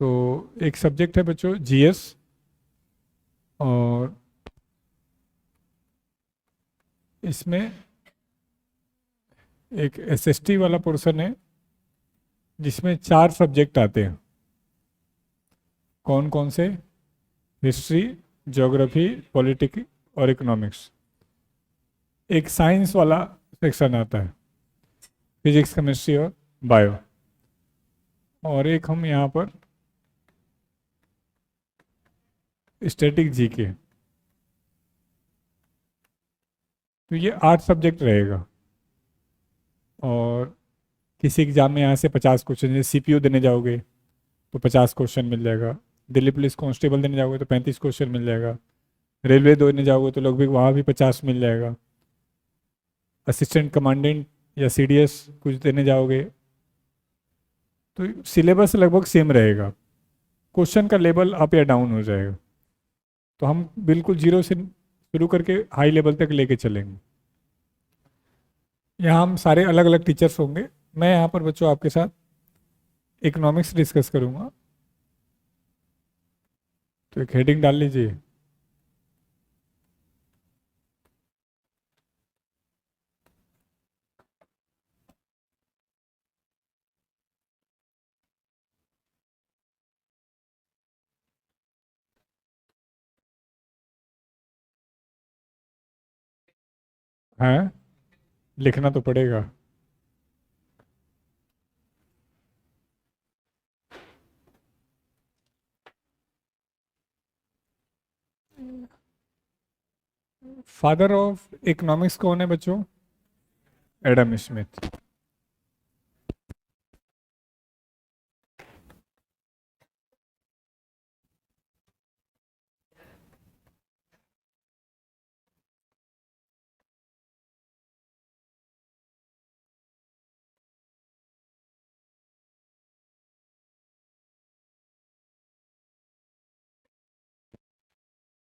तो एक सब्जेक्ट है बच्चों जीएस, और इसमें एक एसएसटी वाला पोर्शन है जिसमें 4 सब्जेक्ट आते हैं। कौन कौन से? हिस्ट्री, ज्योग्राफी, पॉलिटिक्स और इकोनॉमिक्स। एक साइंस वाला सेक्शन आता है, फिजिक्स, केमिस्ट्री और बायो। और एक हम यहाँ पर स्टैटिक जीके। तो ये 8 सब्जेक्ट रहेगा। और किसी एग्जाम में यहाँ से 50 क्वेश्चन, जैसे सीपीयू देने जाओगे तो 50 क्वेश्चन मिल जाएगा। दिल्ली पुलिस कांस्टेबल देने जाओगे तो 35 क्वेश्चन मिल जाएगा। रेलवे देने जाओगे तो लगभग वहाँ भी 50 मिल जाएगा। असिस्टेंट कमांडेंट या सीडीएस कुछ देने जाओगे तो सिलेबस लगभग सेम रहेगा। क्वेश्चन का लेवल अप या डाउन हो जाएगा। तो हम बिल्कुल जीरो से शुरू करके हाई लेवल तक लेके चलेंगे। यहाँ हम सारे अलग अलग टीचर्स होंगे। मैं यहाँ पर बच्चों आपके साथ इकोनॉमिक्स डिस्कस करूँगा। तो एक हेडिंग डाल लीजिए। है, लिखना तो पड़ेगा। फादर ऑफ इकोनॉमिक्स कौन है बच्चों? Adam Smith.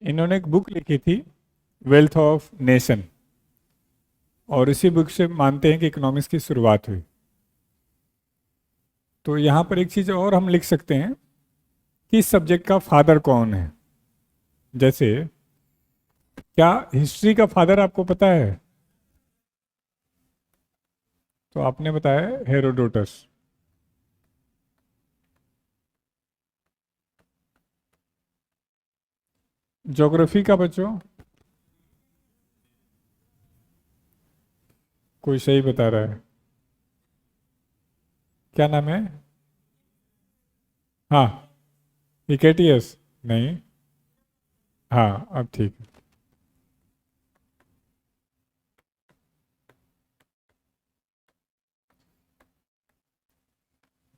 इन्होंने एक बुक लिखी थी, वेल्थ ऑफ नेशन। और इसी बुक से मानते हैं कि इकोनॉमिक्स की शुरुआत हुई। तो यहाँ पर एक चीज़ और हम लिख सकते हैं कि इस सब्जेक्ट का फादर कौन है। जैसे क्या हिस्ट्री का फादर आपको पता है? तो आपने बताया हेरोडोटस। ज्योग्राफी का बच्चों कोई सही बता रहा है? क्या नाम है? हाँ, हिकेटियस। नहीं। हाँ, अब ठीक है।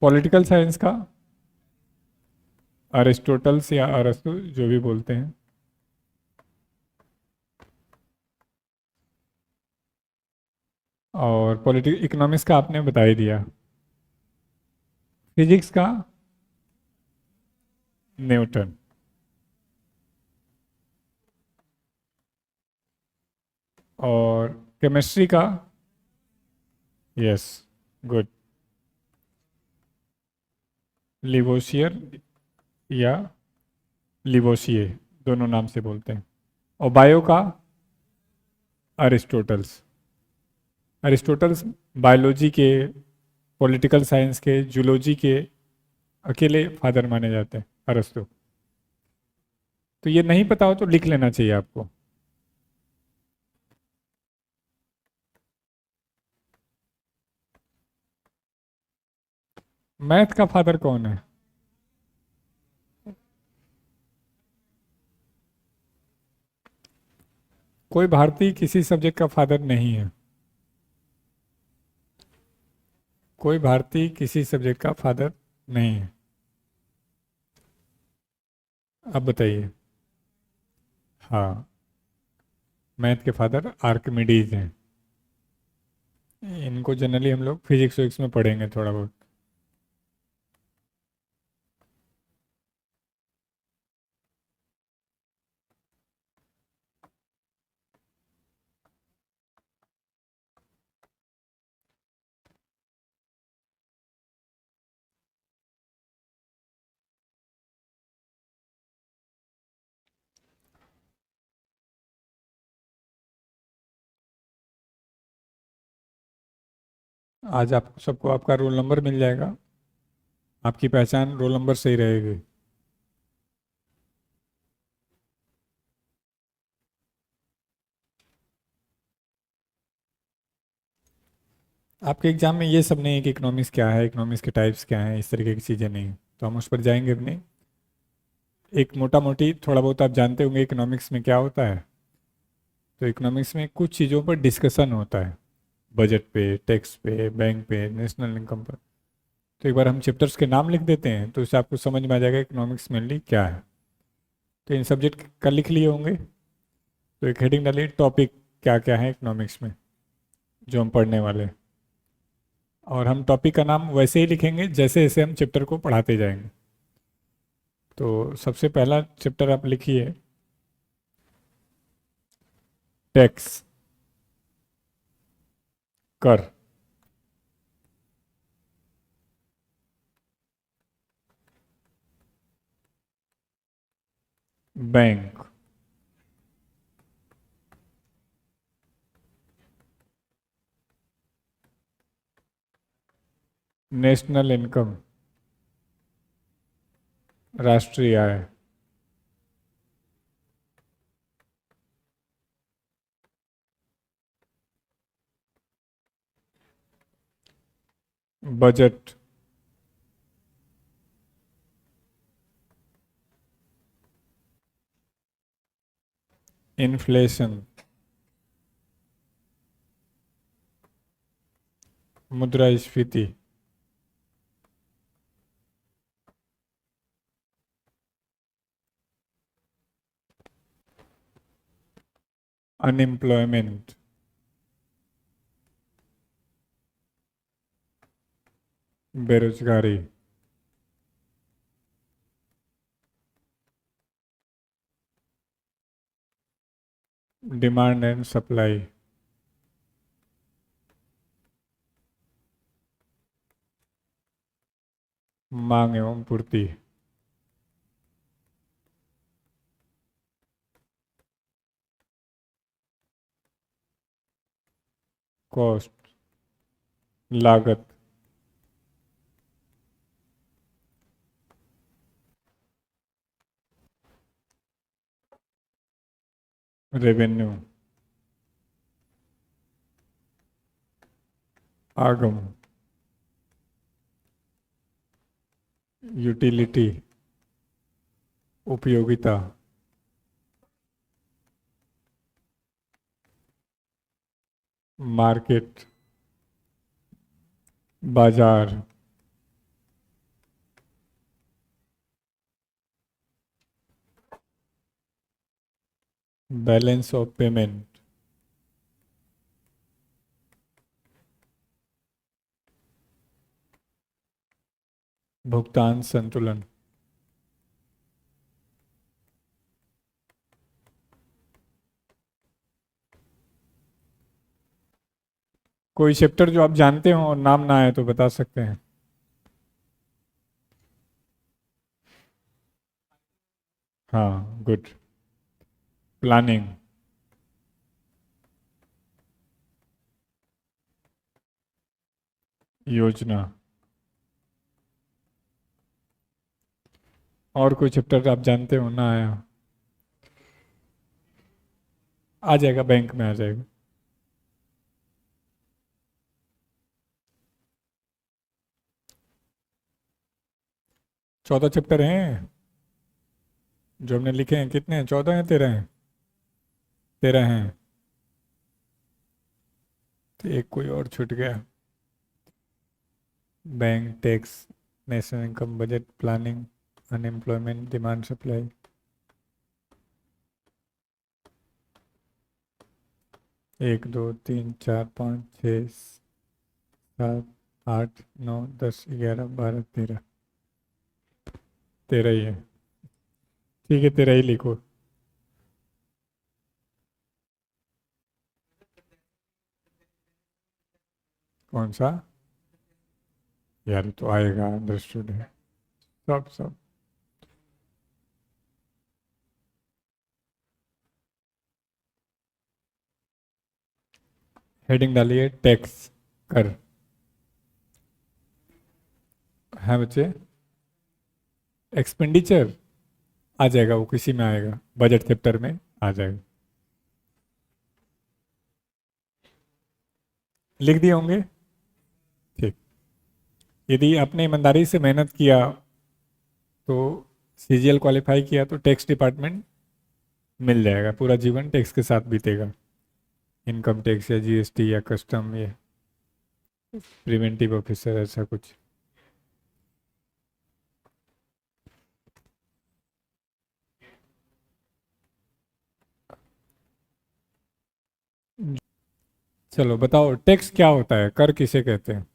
पॉलिटिकल साइंस का अरिस्टोटल्स या अरस्तु, जो भी बोलते हैं। और पॉलिटिकल इकोनॉमिक्स का आपने बता ही दिया। फिजिक्स का न्यूटन। और केमिस्ट्री का, यस, गुड, लिवोसियर या लिवोसिए, दोनों नाम से बोलते हैं। और बायो का अरिस्टोटल्स। अरिस्टोटल्स बायोलॉजी के, पॉलिटिकल साइंस के, जूलॉजी के अकेले फादर माने जाते हैं, अरस्तु। तो ये नहीं पता हो तो लिख लेना चाहिए आपको। मैथ का फादर कौन है? कोई भारतीय किसी सब्जेक्ट का फादर नहीं है। कोई भारतीय किसी सब्जेक्ट का फादर नहीं है। अब बताइए। हाँ, मैथ के फादर आर्किमिडीज हैं। इनको जनरली हम लोग फिजिक्स विजिक्स में पढ़ेंगे थोड़ा बहुत। आज आप सबको आपका रोल नंबर मिल जाएगा, आपकी पहचान रोल नंबर से ही रहेगी। आपके एग्जाम में ये सब नहीं है कि इकोनॉमिक्स क्या है, इकोनॉमिक्स के टाइप्स क्या हैं, इस तरीके की चीज़ें नहीं, तो हम उस पर जाएंगे भी नहीं। एक मोटा मोटी थोड़ा बहुत आप जानते होंगे इकोनॉमिक्स में क्या होता है। तो इकोनॉमिक्स में कुछ चीज़ों पर डिस्कशन होता है, बजट पे, टैक्स पे, बैंक पे, नेशनल इनकम पर। तो एक बार हम चैप्टर्स के नाम लिख देते हैं तो इससे आपको समझ में आ जाएगा इकोनॉमिक्स मेनली क्या है। तो इन सब्जेक्ट का लिख लिए होंगे, तो एक हेडिंग डालिए टॉपिक क्या क्या है इकोनॉमिक्स में जो हम पढ़ने वाले हैं। और हम टॉपिक का नाम वैसे ही लिखेंगे जैसे जैसे हम चैप्टर को पढ़ाते जाएंगे। तो सबसे पहला चैप्टर आप लिखिए टैक्स, कर। बैंक, नेशनल इनकम, राष्ट्रीय आय, बजट, इन्फ्लेशन, मुद्रास्फीति, अनएम्प्लॉयमेंट, बेरोजगारी, डिमांड एंड सप्लाई, मांग एवं पूर्ति, कॉस्ट, लागत, रेवेन्यू, आगम, यूटिलिटी, उपयोगिता, मार्केट, बाजार, बैलेंस ऑफ पेमेंट, भुगतान संतुलन। कोई चैप्टर जो आप जानते हो और नाम ना आए तो बता सकते हैं। हाँ, गुड। प्लानिंग, योजना। और कोई चैप्टर आप जानते हो ना आया? आ जाएगा, बैंक में आ जाएगा। 14 चैप्टर हैं जो हमने लिखे हैं। कितने हैं, 14 हैं, 13 हैं? 13 हैं। तो एक कोई और छूट गया। Bank, tax, national income, budget, planning, unemployment, demand supply. 1 2 3 4 5 6 7 8 9 10 11 12 13। 13 ही है। ठीक है, 13 ही लिखो। कौन सा? यार ये तो आएगा, अंडरस्टूड है। सब सब। हेडिंग डालिए टैक्स, कर। है बच्चे, एक्सपेंडिचर आ जाएगा, वो किसी में आएगा, बजट चैप्टर में आ जाएगा। लिख दिए होंगे, ठीक। यदि आपने ईमानदारी से मेहनत किया तो सीजीएल क्वालिफाई किया तो टैक्स डिपार्टमेंट मिल जाएगा, पूरा जीवन टैक्स के साथ बीतेगा, इनकम टैक्स या जीएसटी या कस्टम या प्रिवेंटिव ऑफिसर, ऐसा कुछ। चलो बताओ, टैक्स क्या होता है, कर किसे कहते हैं?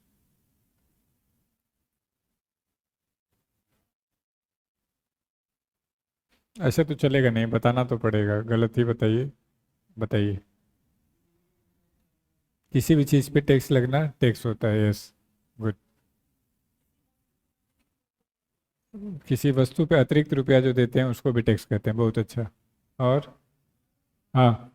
ऐसे तो चलेगा नहीं, बताना तो पड़ेगा, गलत ही बताइए, बताइए। किसी भी चीज़ पे टैक्स लगना टैक्स होता है, यस, गुड। किसी वस्तु पे अतिरिक्त रुपया जो देते हैं उसको भी टैक्स कहते हैं, बहुत अच्छा। और हाँ,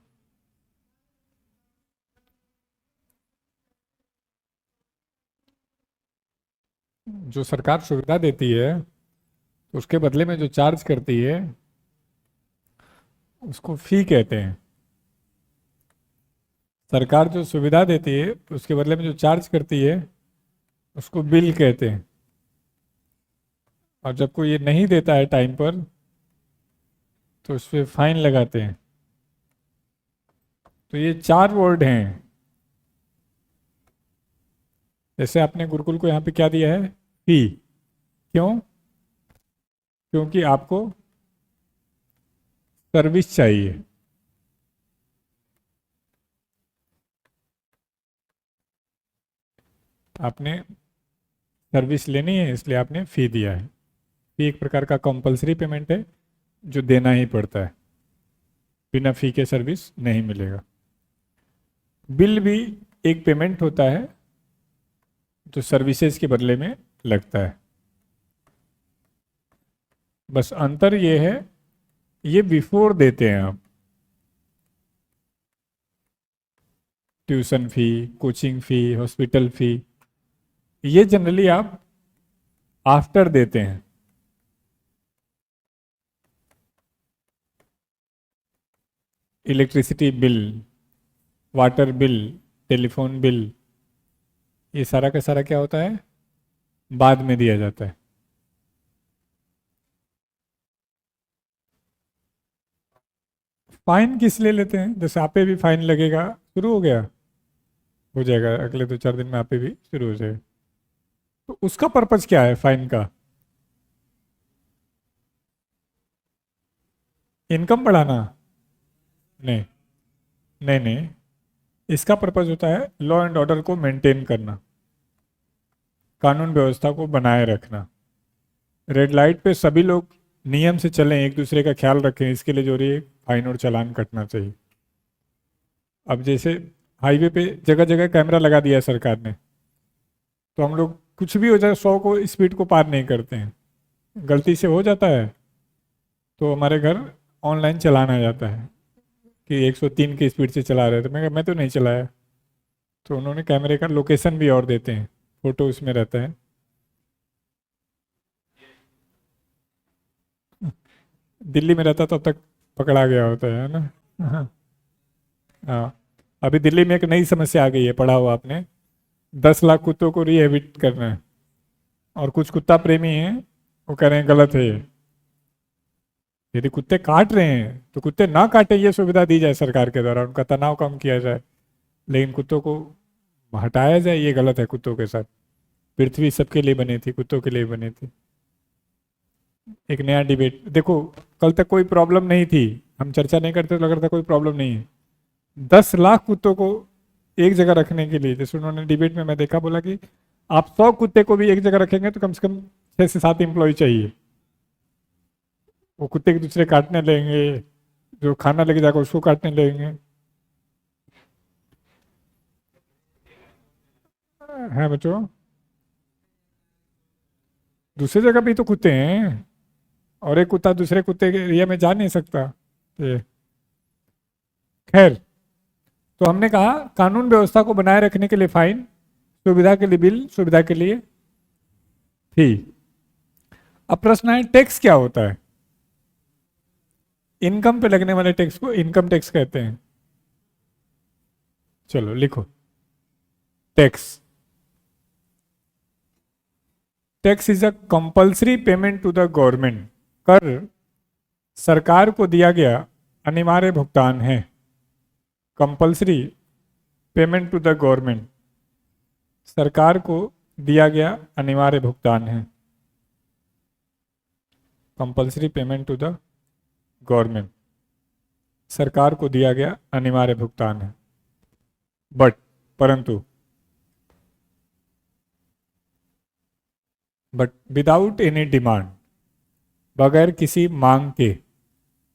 जो सरकार सुविधा देती है तो उसके बदले में जो चार्ज करती है उसको फी कहते हैं। सरकार जो सुविधा देती है तो उसके बदले में जो चार्ज करती है उसको बिल कहते हैं। और जब कोई ये नहीं देता है टाइम पर तो उस पर फाइन लगाते हैं। तो ये चार वर्ड हैं। जैसे आपने गुरुकुल को यहाँ पे क्या दिया है, फी। क्यों? क्योंकि आपको सर्विस चाहिए। आपने सर्विस लेनी है इसलिए आपने फी दिया है। फी एक प्रकार का कंपलसरी पेमेंट है जो देना ही पड़ता है, बिना फी के सर्विस नहीं मिलेगा। बिल भी एक पेमेंट होता है जो सर्विसेज के बदले में लगता है। बस अंतर ये है, ये बिफोर देते हैं आप। ट्यूशन फी, कोचिंग फी, हॉस्पिटल फी, ये जनरली आप आफ्टर देते हैं। Electricity bill, water bill, telephone bill, ये सारा का सारा क्या होता है, बाद में दिया जाता है। फाइन किस लिए लेते हैं? जैसे आप पे भी फाइन लगेगा, शुरू हो गया, हो जाएगा अगले 2-4 दिन में, आप पे भी शुरू हो जाएगा। तो उसका पर्पज क्या है फाइन का? इनकम बढ़ाना? नहीं, नहीं, नहीं, इसका पर्पज होता है लॉ एंड ऑर्डर को मेंटेन करना, कानून व्यवस्था को बनाए रखना। रेड लाइट पे सभी लोग नियम से चलें, एक दूसरे का ख्याल रखें, इसके लिए जो रही है फाइन और चालान कटना चाहिए। अब जैसे हाईवे पे जगह जगह कैमरा लगा दिया है सरकार ने, तो हम लोग कुछ भी हो जाए 100 को स्पीड को पार नहीं करते हैं, गलती से हो जाता है तो हमारे घर ऑनलाइन चलान आ जाता है कि 103 की स्पीड से चला रहे थे। मैं कहा, मैं तो नहीं चलाया। तो उन्होंने कैमरे का लोकेशन भी और देते हैं, फोटो उसमें रहता है। दिल्ली में रहता तब तक पकड़ा गया होता है ना। हाँ, हाँ। अभी दिल्ली में एक नई समस्या आ गई है, पढ़ा हुआ आपने, 10 लाख कुत्तों को रिहेबिट करना है। और कुछ कुत्ता प्रेमी हैं, वो कह रहे हैं गलत है ये। यदि कुत्ते काट रहे हैं तो कुत्ते ना काटे, ये सुविधा दी जाए सरकार के द्वारा, उनका तनाव कम किया जाए, लेकिन कुत्तों को हटाया जाए, ये गलत है कुत्तों के साथ। पृथ्वी सबके लिए बनी थी, कुत्तों के लिए बनी थी। एक नया डिबेट देखो, कल तक कोई प्रॉब्लम नहीं थी, हम चर्चा नहीं करते तो लग रहा था कोई प्रॉब्लम नहीं है। 10 लाख कुत्तों को एक जगह रखने के लिए, जैसे उन्होंने डिबेट में मैं देखा, बोला कि आप 100 कुत्ते को भी एक जगह रखेंगे तो कम से कम 6 से 7 एम्प्लॉय चाहिए। वो कुत्ते एक दूसरे काटने लगेंगे, जो खाना लेके जाकर उसको काटने लगेंगे। है बच्चों, दूसरी जगह भी तो कुत्ते हैं, और एक कुत्ता दूसरे कुत्ते के एरिया में जा नहीं सकता। ये खैर, तो हमने कहा कानून व्यवस्था को बनाए रखने के लिए फाइन, सुविधा के लिए बिल, सुविधा के लिए थी। अब प्रश्न है टैक्स क्या होता है? इनकम पे लगने वाले टैक्स को इनकम टैक्स कहते हैं। चलो लिखो, tax. Tax is a compulsory payment to the government. कर सरकार को दिया गया अनिवार्य भुगतान है। Compulsory payment to the government, सरकार को दिया गया अनिवार्य भुगतान है। Compulsory payment to the government, सरकार को दिया गया अनिवार्य भुगतान है। बट परंतु बट विदाउट एनी डिमांड, बगैर किसी मांग के।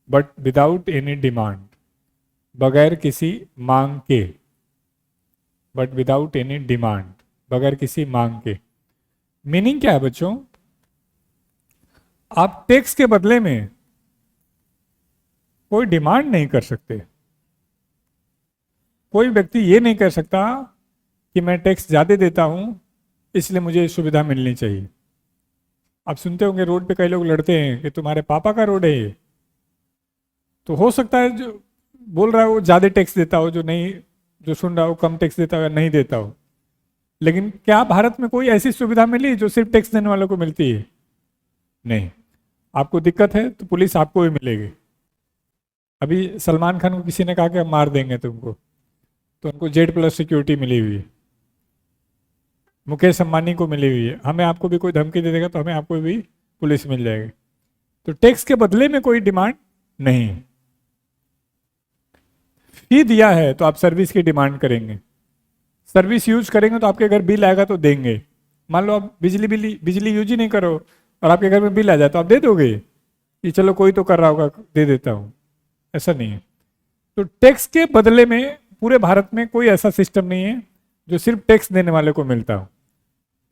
बट विदाउट एनी डिमांड, बगैर किसी मांग के। बट विदाउट एनी डिमांड, बगैर किसी मांग के। मीनिंग क्या है बच्चों? आप टैक्स के बदले में कोई डिमांड नहीं कर सकते। कोई व्यक्ति ये नहीं कर सकता कि मैं टैक्स ज्यादा देता हूं इसलिए मुझे सुविधा मिलनी चाहिए। आप सुनते होंगे रोड पे कई लोग लड़ते हैं कि तुम्हारे पापा का रोड है ये। तो हो सकता है जो बोल रहा है वो ज्यादा टैक्स देता हो, जो नहीं, जो सुन रहा हो कम टैक्स देता हो या नहीं देता हो। लेकिन क्या भारत में कोई ऐसी सुविधा मिली जो सिर्फ टैक्स देने वालों को मिलती है? नहीं। आपको दिक्कत है तो पुलिस आपको भी मिलेगी। अभी सलमान खान को किसी ने कहा कि हम मार देंगे तुमको, तो उनको Z+ सिक्योरिटी मिली हुई है। मुकेश अंबानी को मिली हुई है। हमें आपको भी कोई धमकी दे देगा तो हमें आपको भी पुलिस मिल जाएगी। तो टैक्स के बदले में कोई डिमांड नहीं। फी दिया है तो आप सर्विस की डिमांड करेंगे। सर्विस यूज करेंगे तो आपके घर बिल आएगा तो देंगे। मान लो आप बिजली यूज ही नहीं करो और आपके घर में बिल आ जाए तो आप दे दोगे कि चलो कोई तो कर रहा होगा दे देता हूं। ऐसा नहीं है। तो टैक्स के बदले में पूरे भारत में कोई ऐसा सिस्टम नहीं है जो सिर्फ टैक्स देने वाले को मिलता हो।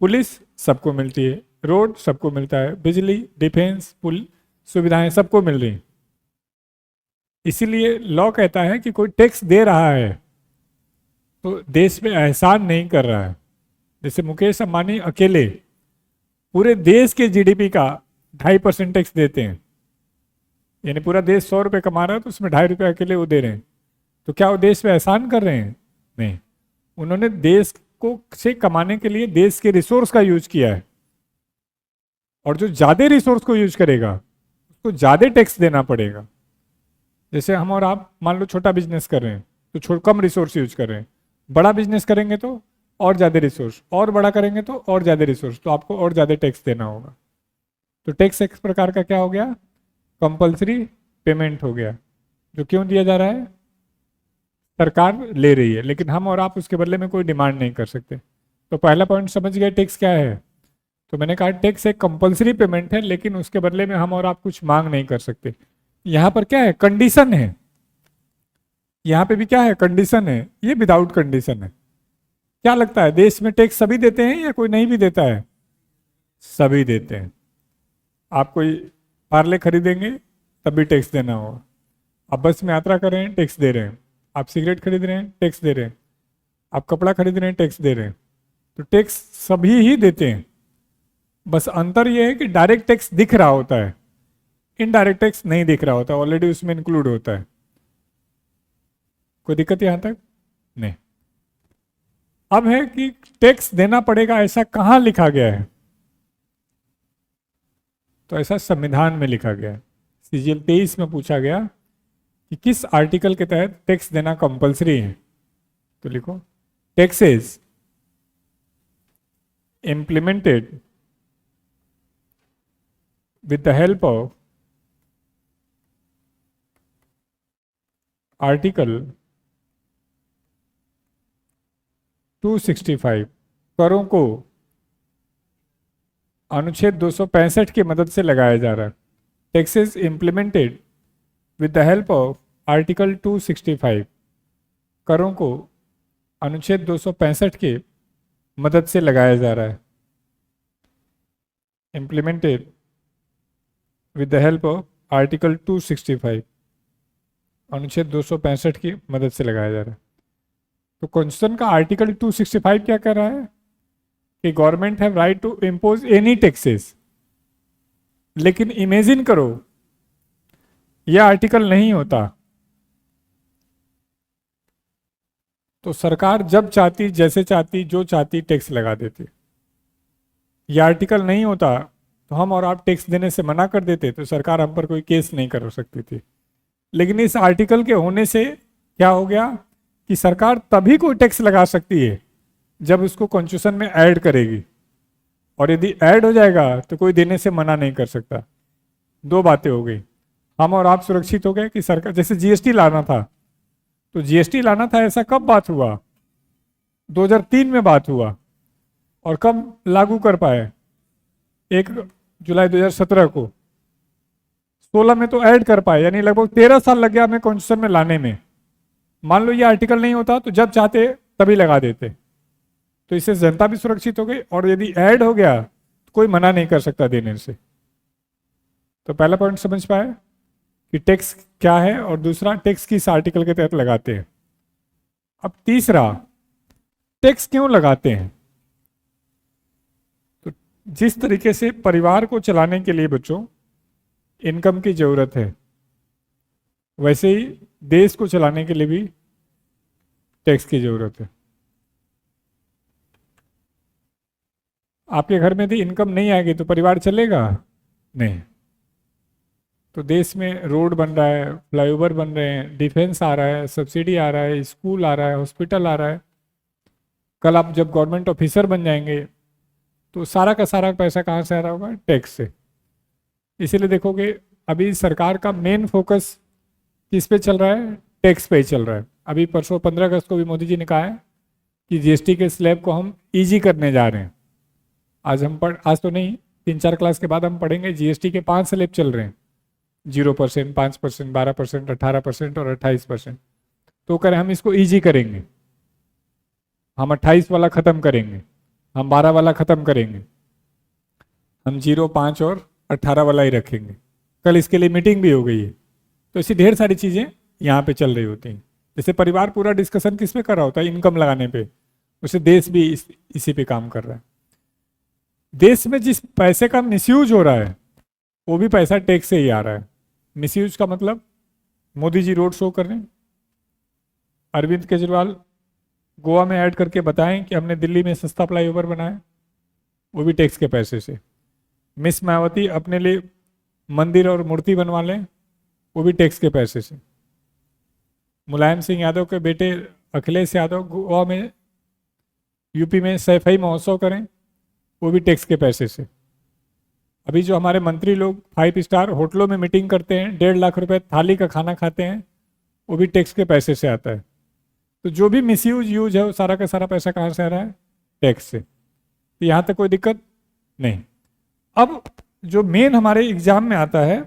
पुलिस सबको मिलती है, रोड सबको मिलता है, बिजली, डिफेंस, पुल सुविधाएं सबको मिल रही। इसीलिए लॉ कहता है कि कोई टैक्स दे रहा है तो देश में एहसान नहीं कर रहा है। जैसे मुकेश अंबानी अकेले पूरे देश के GDP का 2.5% टैक्स देते हैं। यानी पूरा देश 100 रुपये कमा रहा है तो उसमें 2.5 रुपये अकेले वो दे रहे हैं। तो क्या वो देश में एहसान कर रहे हैं? नहीं। उन्होंने देश को से कमाने के लिए देश के रिसोर्स का यूज किया है। और जो ज्यादा रिसोर्स को यूज करेगा उसको ज्यादा टैक्स देना पड़ेगा। जैसे हम और आप मान लो छोटा बिजनेस कर रहे हैं तो कम रिसोर्स यूज कर रहे हैं। बड़ा बिजनेस करेंगे तो और ज्यादा रिसोर्स, और बड़ा करेंगे तो और ज्यादा रिसोर्स, तो आपको और ज्यादा टैक्स देना होगा। तो टैक्स एक प्रकार का क्या हो गया? कंपल्सरी पेमेंट हो गया। जो क्यों दिया जा रहा है? सरकार ले रही है, लेकिन हम और आप उसके बदले में कोई डिमांड नहीं कर सकते। तो पहला पॉइंट समझ गए टैक्स क्या है? तो मैंने कहा टैक्स एक कंपल्सरी पेमेंट है लेकिन उसके बदले में हम और आप कुछ मांग नहीं कर सकते। यहां पर क्या है? कंडीशन है। यहां पे भी क्या है? कंडीशन है। ये विदाउट कंडीशन है। क्या लगता है देश में टैक्स सभी देते हैं या कोई नहीं भी देता है? सभी देते हैं। आप कोई पार्ले खरीदेंगे तब भी टैक्स देना होगा। आप बस में यात्रा कर रहे हैं टैक्स दे रहे हैं। आप सिगरेट खरीद रहे हैं टैक्स दे रहे हैं। आप कपड़ा खरीद रहे हैं टैक्स दे रहे हैं। तो टैक्स सभी ही देते हैं। बस अंतर यह है कि डायरेक्ट टैक्स दिख रहा होता है, इनडायरेक्ट टैक्स नहीं दिख रहा होता, ऑलरेडी उसमें इंक्लूड होता है। कोई दिक्कत यहां तक? नहीं। अब है कि टैक्स देना पड़ेगा ऐसा कहां लिखा गया है? तो ऐसा संविधान में लिखा गया है। CGL 23 में पूछा गया कि किस आर्टिकल के तहत टैक्स देना कंपलसरी है। तो लिखो taxes implemented with the help of Article 265, करों को अनुच्छेद 265 की मदद से लगाया जा रहा है। Taxes implemented with the help of article 265, करों को अनुच्छेद 265 की मदद से लगाया जा रहा है। Implemented with the help of article 265, अनुच्छेद 265 की मदद से लगाया जा रहा है। तो कॉन्स्टिट्यूशन का आर्टिकल 265 क्या कर रहा है कि government have right to impose any taxes, लेकिन इमेजिन करो यह आर्टिकल नहीं होता तो सरकार जब चाहती, जैसे चाहती, जो चाहती टैक्स लगा देती। यह आर्टिकल नहीं होता तो हम और आप टैक्स देने से मना कर देते तो सरकार हम पर कोई केस नहीं कर सकती थी। लेकिन इस आर्टिकल के होने से क्या हो गया कि सरकार तभी कोई टैक्स लगा सकती है जब उसको कॉन्स्टिट्यूशन में ऐड करेगी, और यदि ऐड हो जाएगा तो कोई देने से मना नहीं कर सकता। दो बातें हो गई, हम और आप सुरक्षित हो गए कि सरकार, जैसे जीएसटी लाना था, तो जीएसटी लाना था ऐसा कब बात हुआ? 2003 में बात हुआ, और कब लागू कर पाए? 1 जुलाई 2017 को। 16 में तो ऐड कर पाए, यानी लगभग 13 साल लग गया हमें कॉन्स्टिट्यूशन में लाने में। मान लो ये आर्टिकल नहीं होता तो जब चाहते तभी लगा देते, तो इससे जनता भी सुरक्षित हो गई, और यदि ऐड हो गया तो कोई मना नहीं कर सकता देने से। तो पहला पॉइंट समझ पाए कि टैक्स क्या है, और दूसरा टैक्स किस आर्टिकल के तहत लगाते हैं। अब तीसरा, टैक्स क्यों लगाते हैं? तो जिस तरीके से परिवार को चलाने के लिए बच्चों इनकम की जरूरत है, वैसे ही देश को चलाने के लिए भी टैक्स की जरूरत है। आपके घर में यदि इनकम नहीं आएगी तो परिवार चलेगा नहीं। तो देश में रोड बन रहा है, फ्लाईओवर बन रहे हैं, डिफेंस आ रहा है, सब्सिडी आ रहा है, स्कूल आ रहा है, हॉस्पिटल आ रहा है। कल आप जब गवर्नमेंट ऑफिसर बन जाएंगे तो सारा का सारा पैसा कहाँ से आ रहा होगा? टैक्स से। इसीलिए देखोगे अभी सरकार का मेन फोकस किस पे चल रहा है? टैक्स पे ही चल रहा है। अभी परसों 15 अगस्त को भी मोदी जी ने कहा है कि जीएसटी के स्लैब को हम ईजी करने जा रहे हैं। आज तो नहीं, 3-4 क्लास के बाद हम पढ़ेंगे जीएसटी के 5 स्लैब चल रहे हैं, 0%, 5%, 12%, 18% और 28%। तो करें हम इसको ईजी करेंगे, हम 28 वाला खत्म करेंगे, हम 12 वाला खत्म करेंगे, हम 0, 5 और 18 वाला ही रखेंगे। कल इसके लिए मीटिंग भी हो गई है। तो ऐसी ढेर सारी चीजें यहाँ पे चल रही होती हैं। जैसे परिवार पूरा डिस्कशन किस पे कर रहा होता है? इनकम लगाने पे। उसे देश भी इसी पे काम कर रहा है। देश में जिस पैसे का मिसयूज हो रहा है वो भी पैसा टैक्स से ही आ रहा है। मिसयूज का मतलब, मोदी जी रोड शो कर रहे हैं, अरविंद केजरीवाल गोवा में ऐड करके बताएं कि हमने दिल्ली में सस्ता फ्लाईओवर बनाया, वो भी टैक्स के पैसे से। मिस मायावती अपने लिए मंदिर और मूर्ति बनवा लें, वो भी टैक्स के पैसे से। मुलायम सिंह यादव के बेटे अखिलेश यादव गोवा में, यूपी में सैफई महोत्सव करें, वो भी टैक्स के पैसे से। अभी जो हमारे मंत्री लोग 5 स्टार होटलों में मीटिंग करते हैं, 1.5 लाख रुपए थाली का खाना खाते हैं, वो भी टैक्स के पैसे से आता है। तो जो भी यूज है वो सारा का सारा पैसा कहाँ से आ रहा है? टैक्स से। तो यहाँ तक कोई दिक्कत नहीं। अब जो मेन हमारे एग्जाम में आता है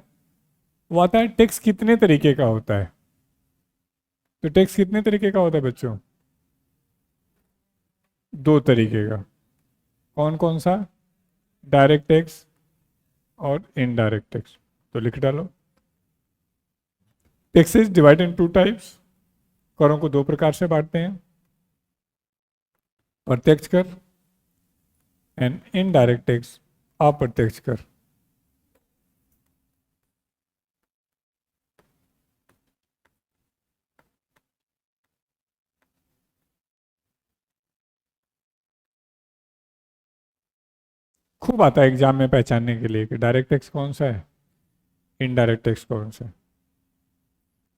वो आता है टैक्स कितने तरीके का होता है। तो टैक्स कितने तरीके का होता है बच्चों? 2 तरीके का। कौन कौन सा? डायरेक्ट टैक्स और इनडायरेक्ट टैक्स। तो लिख डालो, टैक्सेस डिवाइड इन 2 टाइप्स। करों को 2 प्रकार से बांटते हैं, प्रत्यक्ष कर एंड इनडायरेक्ट टैक्स, अप्रत्यक्ष कर। खूब आता है एग्जाम में पहचानने के लिए कि डायरेक्ट टैक्स कौन सा है, इनडायरेक्ट टैक्स कौन सा है,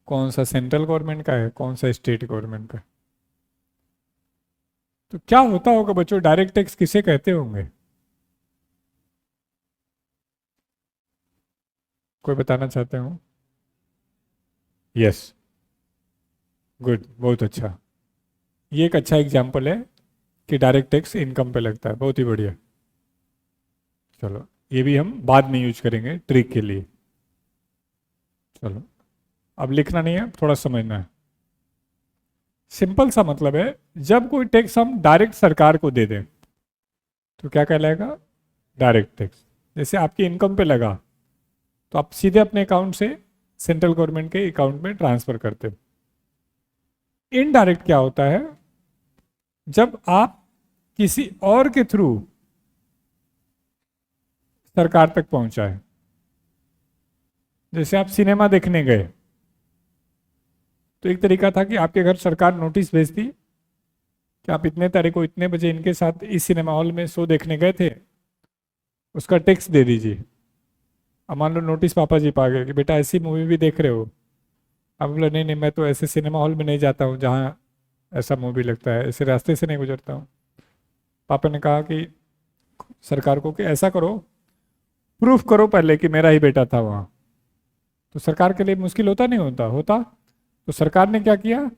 कौन सा सेंट्रल गवर्नमेंट का है, कौन सा स्टेट गवर्नमेंट का है। तो क्या होता होगा बच्चों, डायरेक्ट टैक्स किसे कहते होंगे? कोई बताना चाहते हो? यस, गुड, बहुत अच्छा। ये एक अच्छा एग्जाम्पल है कि डायरेक्ट टैक्स इनकम पे लगता है। बहुत ही बढ़िया। चलो ये भी हम बाद में यूज करेंगे ट्रिक के लिए। चलो अब लिखना नहीं है, थोड़ा समझना है। सिंपल सा मतलब है, जब कोई टैक्स हम डायरेक्ट सरकार को दे दें तो क्या कहलाएगा? Direct tax. जैसे आपकी इनकम पे लगा तो आप सीधे अपने अकाउंट से सेंट्रल गवर्नमेंट के अकाउंट में ट्रांसफर करते हो। इनडायरेक्ट क्या होता है? जब आप किसी और के थ्रू सरकार तक पहुंचा है। जैसे आप सिनेमा देखने गए तो एक तरीका था कि आपके घर सरकार नोटिस भेजती कि आप इतने तारीख को इतने बजे इनके साथ इस सिनेमा हॉल में शो देखने गए थे, उसका टैक्स दे दीजिए। अब मान लो नोटिस पापा जी पा गए कि बेटा ऐसी मूवी भी देख रहे हो। अब बोला नहीं नहीं, मैं तो ऐसे सिनेमा हॉल में नहीं जाता हूँ जहाँ ऐसा मूवी लगता है, ऐसे रास्ते से नहीं गुजरता हूँ। पापा ने कहा कि सरकार को कि ऐसा करो, प्रूफ करो पहले कि मेरा ही बेटा था वहाँ। तो सरकार के लिए मुश्किल होता नहीं होता होता। तो सरकार ने क्या किया,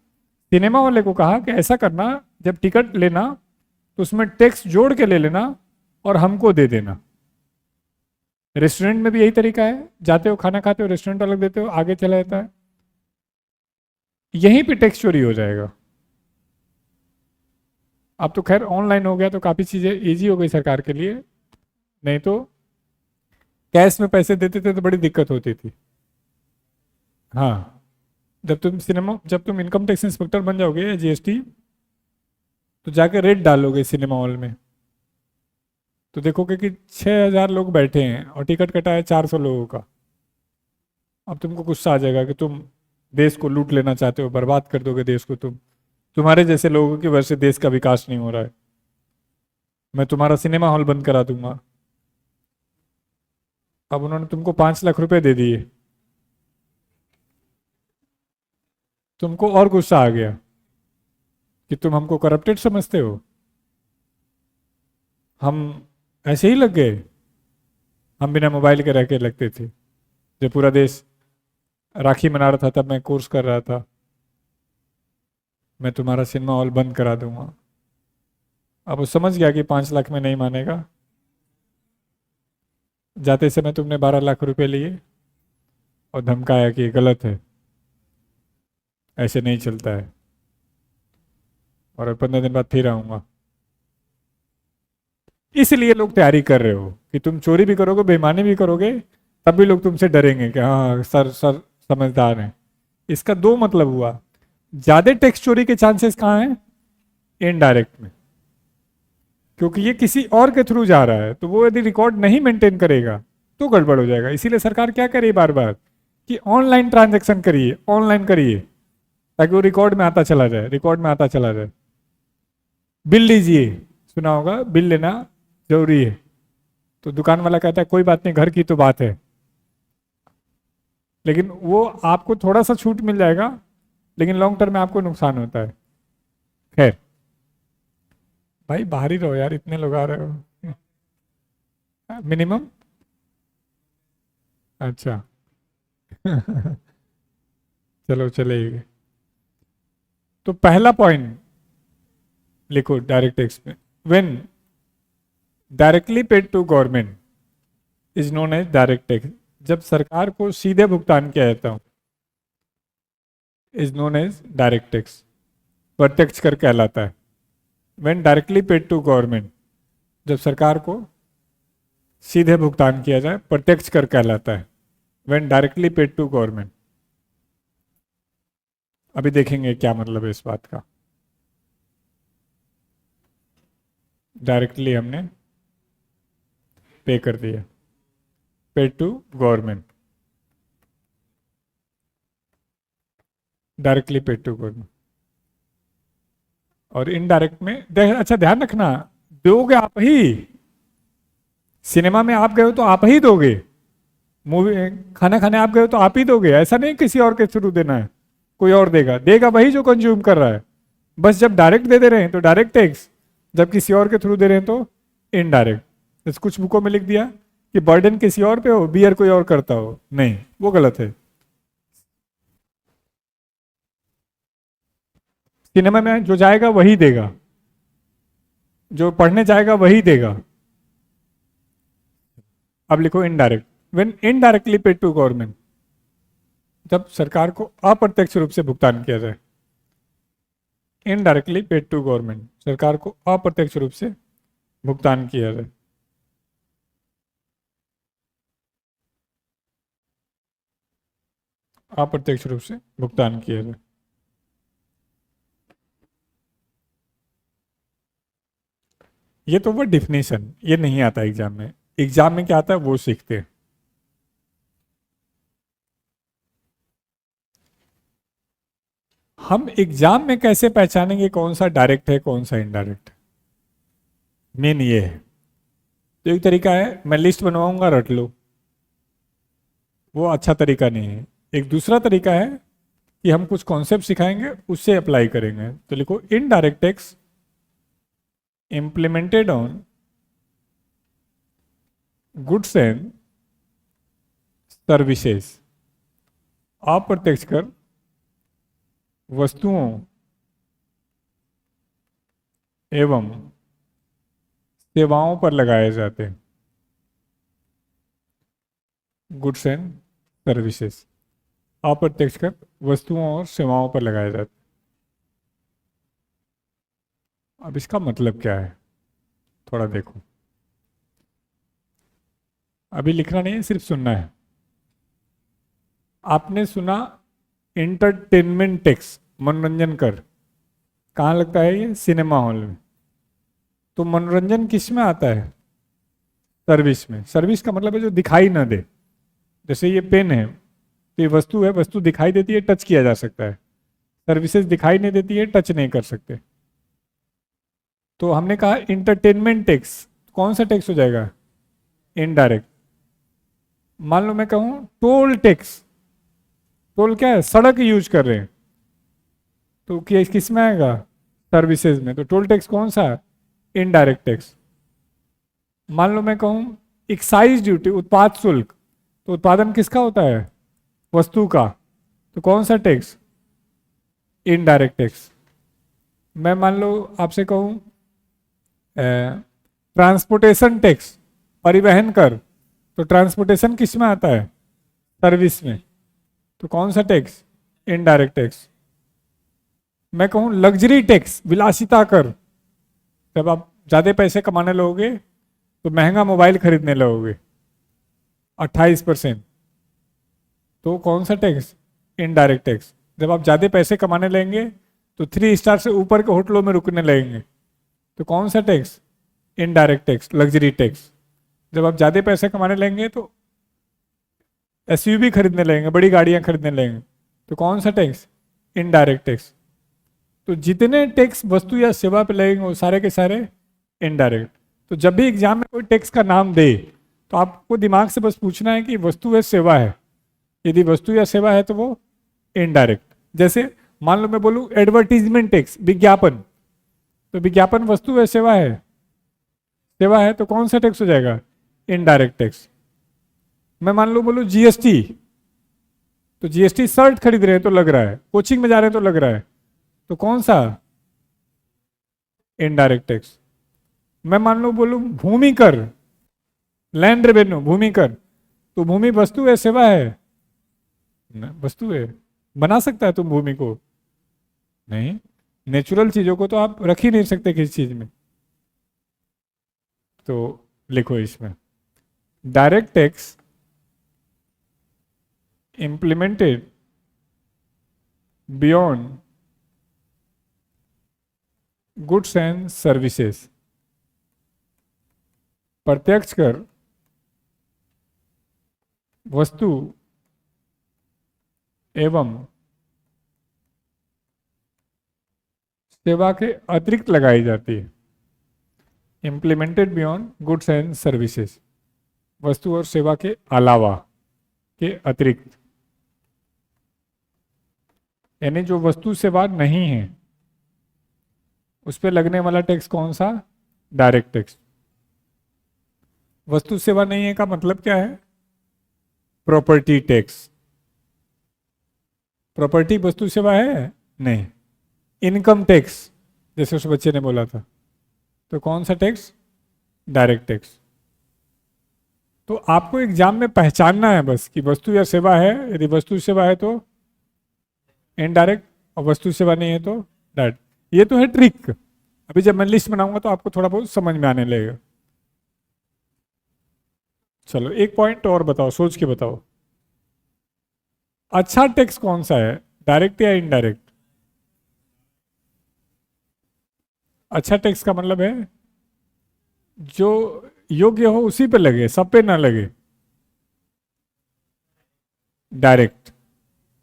सिनेमा वाले को कहा कि ऐसा करना, जब टिकट लेना तो उसमें टैक्स जोड़ के ले लेना और हमको दे देना। रेस्टोरेंट में भी यही तरीका है, जाते हो खाना खाते हो, रेस्टोरेंट अलग देते हो, आगे चला जाता है, यहीं पे टैक्स चोरी हो जाएगा। अब तो खैर ऑनलाइन हो गया तो काफी चीजें इजी हो गई सरकार के लिए, नहीं तो कैश में पैसे देते थे तो बड़ी दिक्कत होती थी। हाँ, जब तुम इनकम टैक्स इंस्पेक्टर बन जाओगे या जीएसटी, तो जाके रेट डालोगे सिनेमा हॉल में, तो देखोगे कि 6,000 लोग बैठे हैं और टिकट कटा है 400 लोगों का। अब तुमको गुस्सा आ जाएगा कि तुम देश को लूट लेना चाहते हो, बर्बाद कर दोगे देश को, तुम्हारे जैसे लोगों की वजह से देश का विकास नहीं हो रहा है, मैं तुम्हारा सिनेमा हॉल बंद करा दूंगा। अब उन्होंने तुमको 5 लाख रुपए दे दिए, तुमको और गुस्सा आ गया कि तुम हमको करप्टेड समझते हो, हम ऐसे ही लग गए, हम बिना मोबाइल के रह के लगते थे। जब पूरा देश राखी मना रहा था तब मैं कोर्स कर रहा था, मैं तुम्हारा सिनेमा हॉल बंद करा दूंगा। अब वो समझ गया कि 5 लाख में नहीं मानेगा। जाते समय तुमने 12 लाख रुपए लिए और धमकाया कि ये गलत है, ऐसे नहीं चलता है, और 15 दिन बाद फिर आऊंगा। इसलिए लोग तैयारी कर रहे हो कि तुम चोरी भी करोगे, बेईमानी भी करोगे, तब भी लोग तुमसे डरेंगे कि हाँ सर सर समझदार हैं। इसका दो मतलब हुआ, ज्यादा टैक्स चोरी के चांसेस कहाँ हैं, इनडायरेक्ट में, क्योंकि ये किसी और के थ्रू जा रहा है, तो वो यदि रिकॉर्ड नहीं मेंटेन करेगा तो गड़बड़ हो जाएगा। इसीलिए सरकार क्या करे बार बार कि ऑनलाइन ट्रांजैक्शन करिए, ऑनलाइन करिए, ताकि वो रिकॉर्ड में आता चला जाए, रिकॉर्ड में आता चला जाए। बिल लीजिए, सुना होगा बिल लेना जरूरी है, तो दुकान वाला कहता है कोई बात नहीं, घर की तो बात है, लेकिन वो आपको थोड़ा सा छूट मिल जाएगा, लेकिन लॉन्ग टर्म में आपको नुकसान होता है। खैर भाई बाहर ही रहो यार, इतने लोग आ रहे हो मिनिमम। अच्छा चलो चलेगा। तो पहला पॉइंट लिखो डायरेक्ट टैक्स में, when directly paid to government is known as direct tax. जब सरकार को सीधे भुगतान किया जाता हूं is known as direct tax, प्रत्यक्ष कर कहलाता है। When directly paid to government, जब सरकार को सीधे भुगतान किया जाए, प्रत्यक्ष कर कहलाता है। When directly paid to government, अभी देखेंगे क्या मतलब है इस बात का। डायरेक्टली हमने पे कर दिया, paid to government, directly paid to government. और इनडायरेक्ट में अच्छा ध्यान रखना, दोगे आप ही, सिनेमा में आप गए हो तो आप ही दोगे, मूवी खाना खाने आप गए हो तो आप ही दोगे, ऐसा नहीं किसी और के थ्रू देना है, कोई और देगा, देगा वही जो कंज्यूम कर रहा है। बस जब डायरेक्ट दे रहे हैं तो डायरेक्ट टैक्स, जब किसी और के थ्रू दे रहे हैं तो इनडायरेक्ट। जैसे कुछ बुकों में लिख दिया कि बर्डन किसी और पे हो, बियर कोई और करता हो, नहीं, वो गलत है। सिनेमा में जो जाएगा वही देगा, जो पढ़ने जाएगा वही देगा। अब लिखो indirect, when indirectly paid to government, जब सरकार को अप्रत्यक्ष रूप से भुगतान किया जाए। इनडायरेक्टली पेड टू गवर्नमेंट, सरकार को अप्रत्यक्ष रूप से भुगतान किया जाए। अप्रत्यक्ष रूप से भुगतान किया जाए। ये तो वो डिफिनेशन, ये नहीं आता एग्जाम में। एग्जाम में क्या आता है वो सीखते हैं। हम एग्जाम में कैसे पहचानेंगे कौन सा डायरेक्ट है कौन सा इनडायरेक्ट, मेन ये है। तो एक तरीका है मैं लिस्ट बनवाऊंगा रट लो, वो अच्छा तरीका नहीं है। एक दूसरा तरीका है कि हम कुछ कॉन्सेप्ट सिखाएंगे उससे अप्लाई करेंगे। तो लिखो indirect tax implemented on goods and services, अप्रत्यक्ष कर वस्तुओं एवं सेवाओं पर लगाए जाते हैं। गुड्स एंड सर्विसेज, अप्रत्यक्ष कर वस्तुओं और सेवाओं पर लगाए जाते हैं। अब इसका मतलब क्या है थोड़ा देखो, अभी लिखना नहीं है सिर्फ सुनना है। आपने सुना एंटरटेनमेंट टैक्स, मनोरंजन कर, कहाँ लगता है ये? सिनेमा हॉल में। तो मनोरंजन किस में आता है? सर्विस में। सर्विस का मतलब है जो दिखाई ना दे। जैसे ये पेन है तो ये वस्तु है, वस्तु दिखाई देती है, टच किया जा सकता है। सर्विसेज दिखाई नहीं देती है, टच नहीं कर सकते। तो हमने कहा इंटरटेनमेंट टैक्स, कौन सा टैक्स हो जाएगा? इनडायरेक्ट। मान लो मैं कहूं टोल टैक्स, टोल क्या है? सड़क यूज कर रहे हैं, तो किस में आएगा? सर्विसेज में। तो टोल टैक्स कौन सा? Indirect tax. मान लो मैं कहूं एक्साइज ड्यूटी, उत्पाद शुल्क, तो उत्पादन किसका होता है? वस्तु का। तो कौन सा टैक्स? Indirect tax. मैं मान लो आपसे कहूं ट्रांसपोर्टेशन टैक्स, परिवहन कर, तो ट्रांसपोर्टेशन किस में आता है? सर्विस में। तो कौन सा टैक्स? Indirect tax. मैं कहूं लग्जरी टैक्स, विलासिता कर, जब आप ज्यादा पैसे कमाने लगोगे तो महंगा मोबाइल खरीदने लगोगे 28%, तो कौन सा टैक्स? Indirect tax. जब आप ज्यादा पैसे कमाने लगेंगे तो 3 स्टार से ऊपर के होटलों में रुकने लगेंगे, तो कौन सा tax? Indirect tax, luxury tax. जब आप ज्यादा पैसे कमाने लगेंगे तो एसयूवी खरीदने लगेंगे, बड़ी गाड़ियां खरीदने लगेंगे, तो कौन सा टैक्स? Indirect tax. तो जितने टैक्स वस्तु या सेवा पे लगेंगे वो सारे के सारे इनडायरेक्ट। तो जब भी एग्जाम में कोई टैक्स का नाम दे तो आपको दिमाग से बस पूछना है कि वस्तु है सेवा है। यदि वस्तु या सेवा है तो वो इनडायरेक्ट। जैसे मान लो मैं बोलूं एडवर्टीजमेंट टैक्स, विज्ञापन, तो विज्ञापन वस्तु है सेवा है? सेवा है, तो कौन सा टैक्स हो जाएगा? Indirect tax. मैं मान लो बोलूं जीएसटी, तो जीएसटी शर्ट खरीद रहे हैं तो लग रहा है, कोचिंग में जा रहे हैं तो लग रहा है, तो कौन सा? Indirect tax. मैं मान लो बोलूं भूमि कर, लैंड रेवेन्यू, भूमि कर, तो भूमि वस्तु है सेवा है? वस्तु है। बना सकता है तुम भूमि को? नहीं। नेचुरल चीजों को तो आप रख ही नहीं सकते किसी चीज में। तो लिखो इसमें direct tax implemented beyond goods and services, प्रत्यक्ष कर वस्तु एवं सेवा के अतिरिक्त लगाई जाती है। Implemented beyond goods and services, वस्तु और सेवा के अलावा, के अतिरिक्त। यानी जो वस्तु सेवा नहीं है उस पर लगने वाला टैक्स कौन सा? Direct tax. वस्तु सेवा नहीं है का मतलब क्या है? Property tax. प्रॉपर्टी वस्तु सेवा है? नहीं। इनकम टैक्स, जैसे उस बच्चे ने बोला था, तो कौन सा टैक्स? Direct tax. तो आपको एग्जाम में पहचानना है बस कि वस्तु या सेवा है, यदि वस्तु सेवा है तो इनडायरेक्ट, और वस्तु सेवा नहीं है तो डायरेक्ट। ये तो है ट्रिक। अभी जब मैं लिस्ट बनाऊंगा तो आपको थोड़ा बहुत समझ में आने लगेगा। चलो एक पॉइंट और बताओ, सोच के बताओ, अच्छा टैक्स कौन सा है, डायरेक्ट या इनडायरेक्ट? अच्छा टैक्स का मतलब है जो योग्य हो उसी पे लगे, सब पे ना लगे। डायरेक्ट,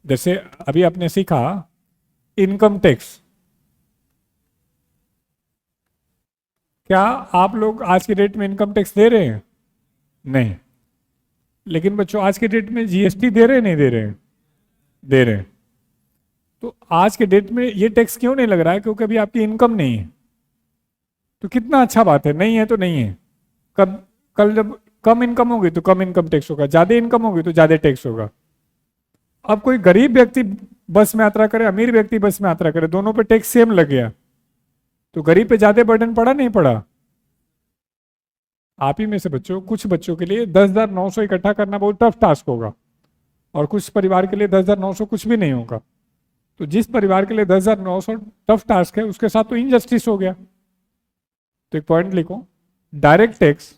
जैसे अभी आपने सीखा इनकम टैक्स। क्या आप लोग आज के डेट में इनकम टैक्स दे रहे हैं? नहीं। लेकिन बच्चों आज के डेट में जीएसटी दे रहे हैं, नहीं दे रहे हैं? दे रहे हैं। तो आज के डेट में ये टैक्स क्यों नहीं लग रहा है? क्योंकि अभी आपकी इनकम नहीं है। तो कितना अच्छा बात है, नहीं है तो नहीं है। कब, कल जब कम इनकम होगी तो कम इनकम टैक्स होगा, ज्यादा इनकम होगी तो ज्यादा टैक्स होगा। अब कोई गरीब व्यक्ति बस में यात्रा करे, अमीर व्यक्ति बस में यात्रा करे, दोनों पे टैक्स सेम लग गया, तो गरीब पे ज्यादा बर्डन पड़ा नहीं पड़ा? आप ही में से बच्चों, कुछ बच्चों के लिए 10,900 इकट्ठा करना बहुत टफ टास्क होगा, और कुछ परिवार के लिए 10,900 कुछ भी नहीं होगा। तो जिस परिवार के लिए 10,900 टफ टास्क है, उसके साथ तो इनजस्टिस हो गया। तो एक पॉइंट लिखो, direct tax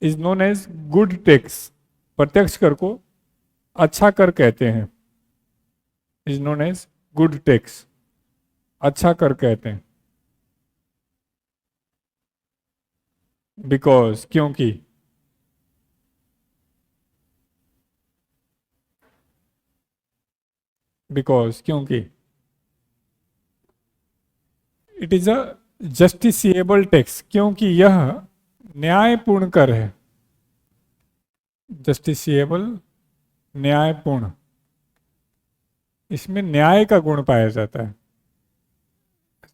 is known as good tax. प्रत्यक्ष कर को अच्छा कर कहते हैं, is known as good tax, अच्छा कर कहते हैं। बिकॉज, क्योंकि, बिकॉज क्योंकि it is a justiciable tax, क्योंकि यह न्यायपूर्ण कर है। जस्टिसिएबल, न्यायपूर्ण, इसमें न्याय का गुण पाया जाता है।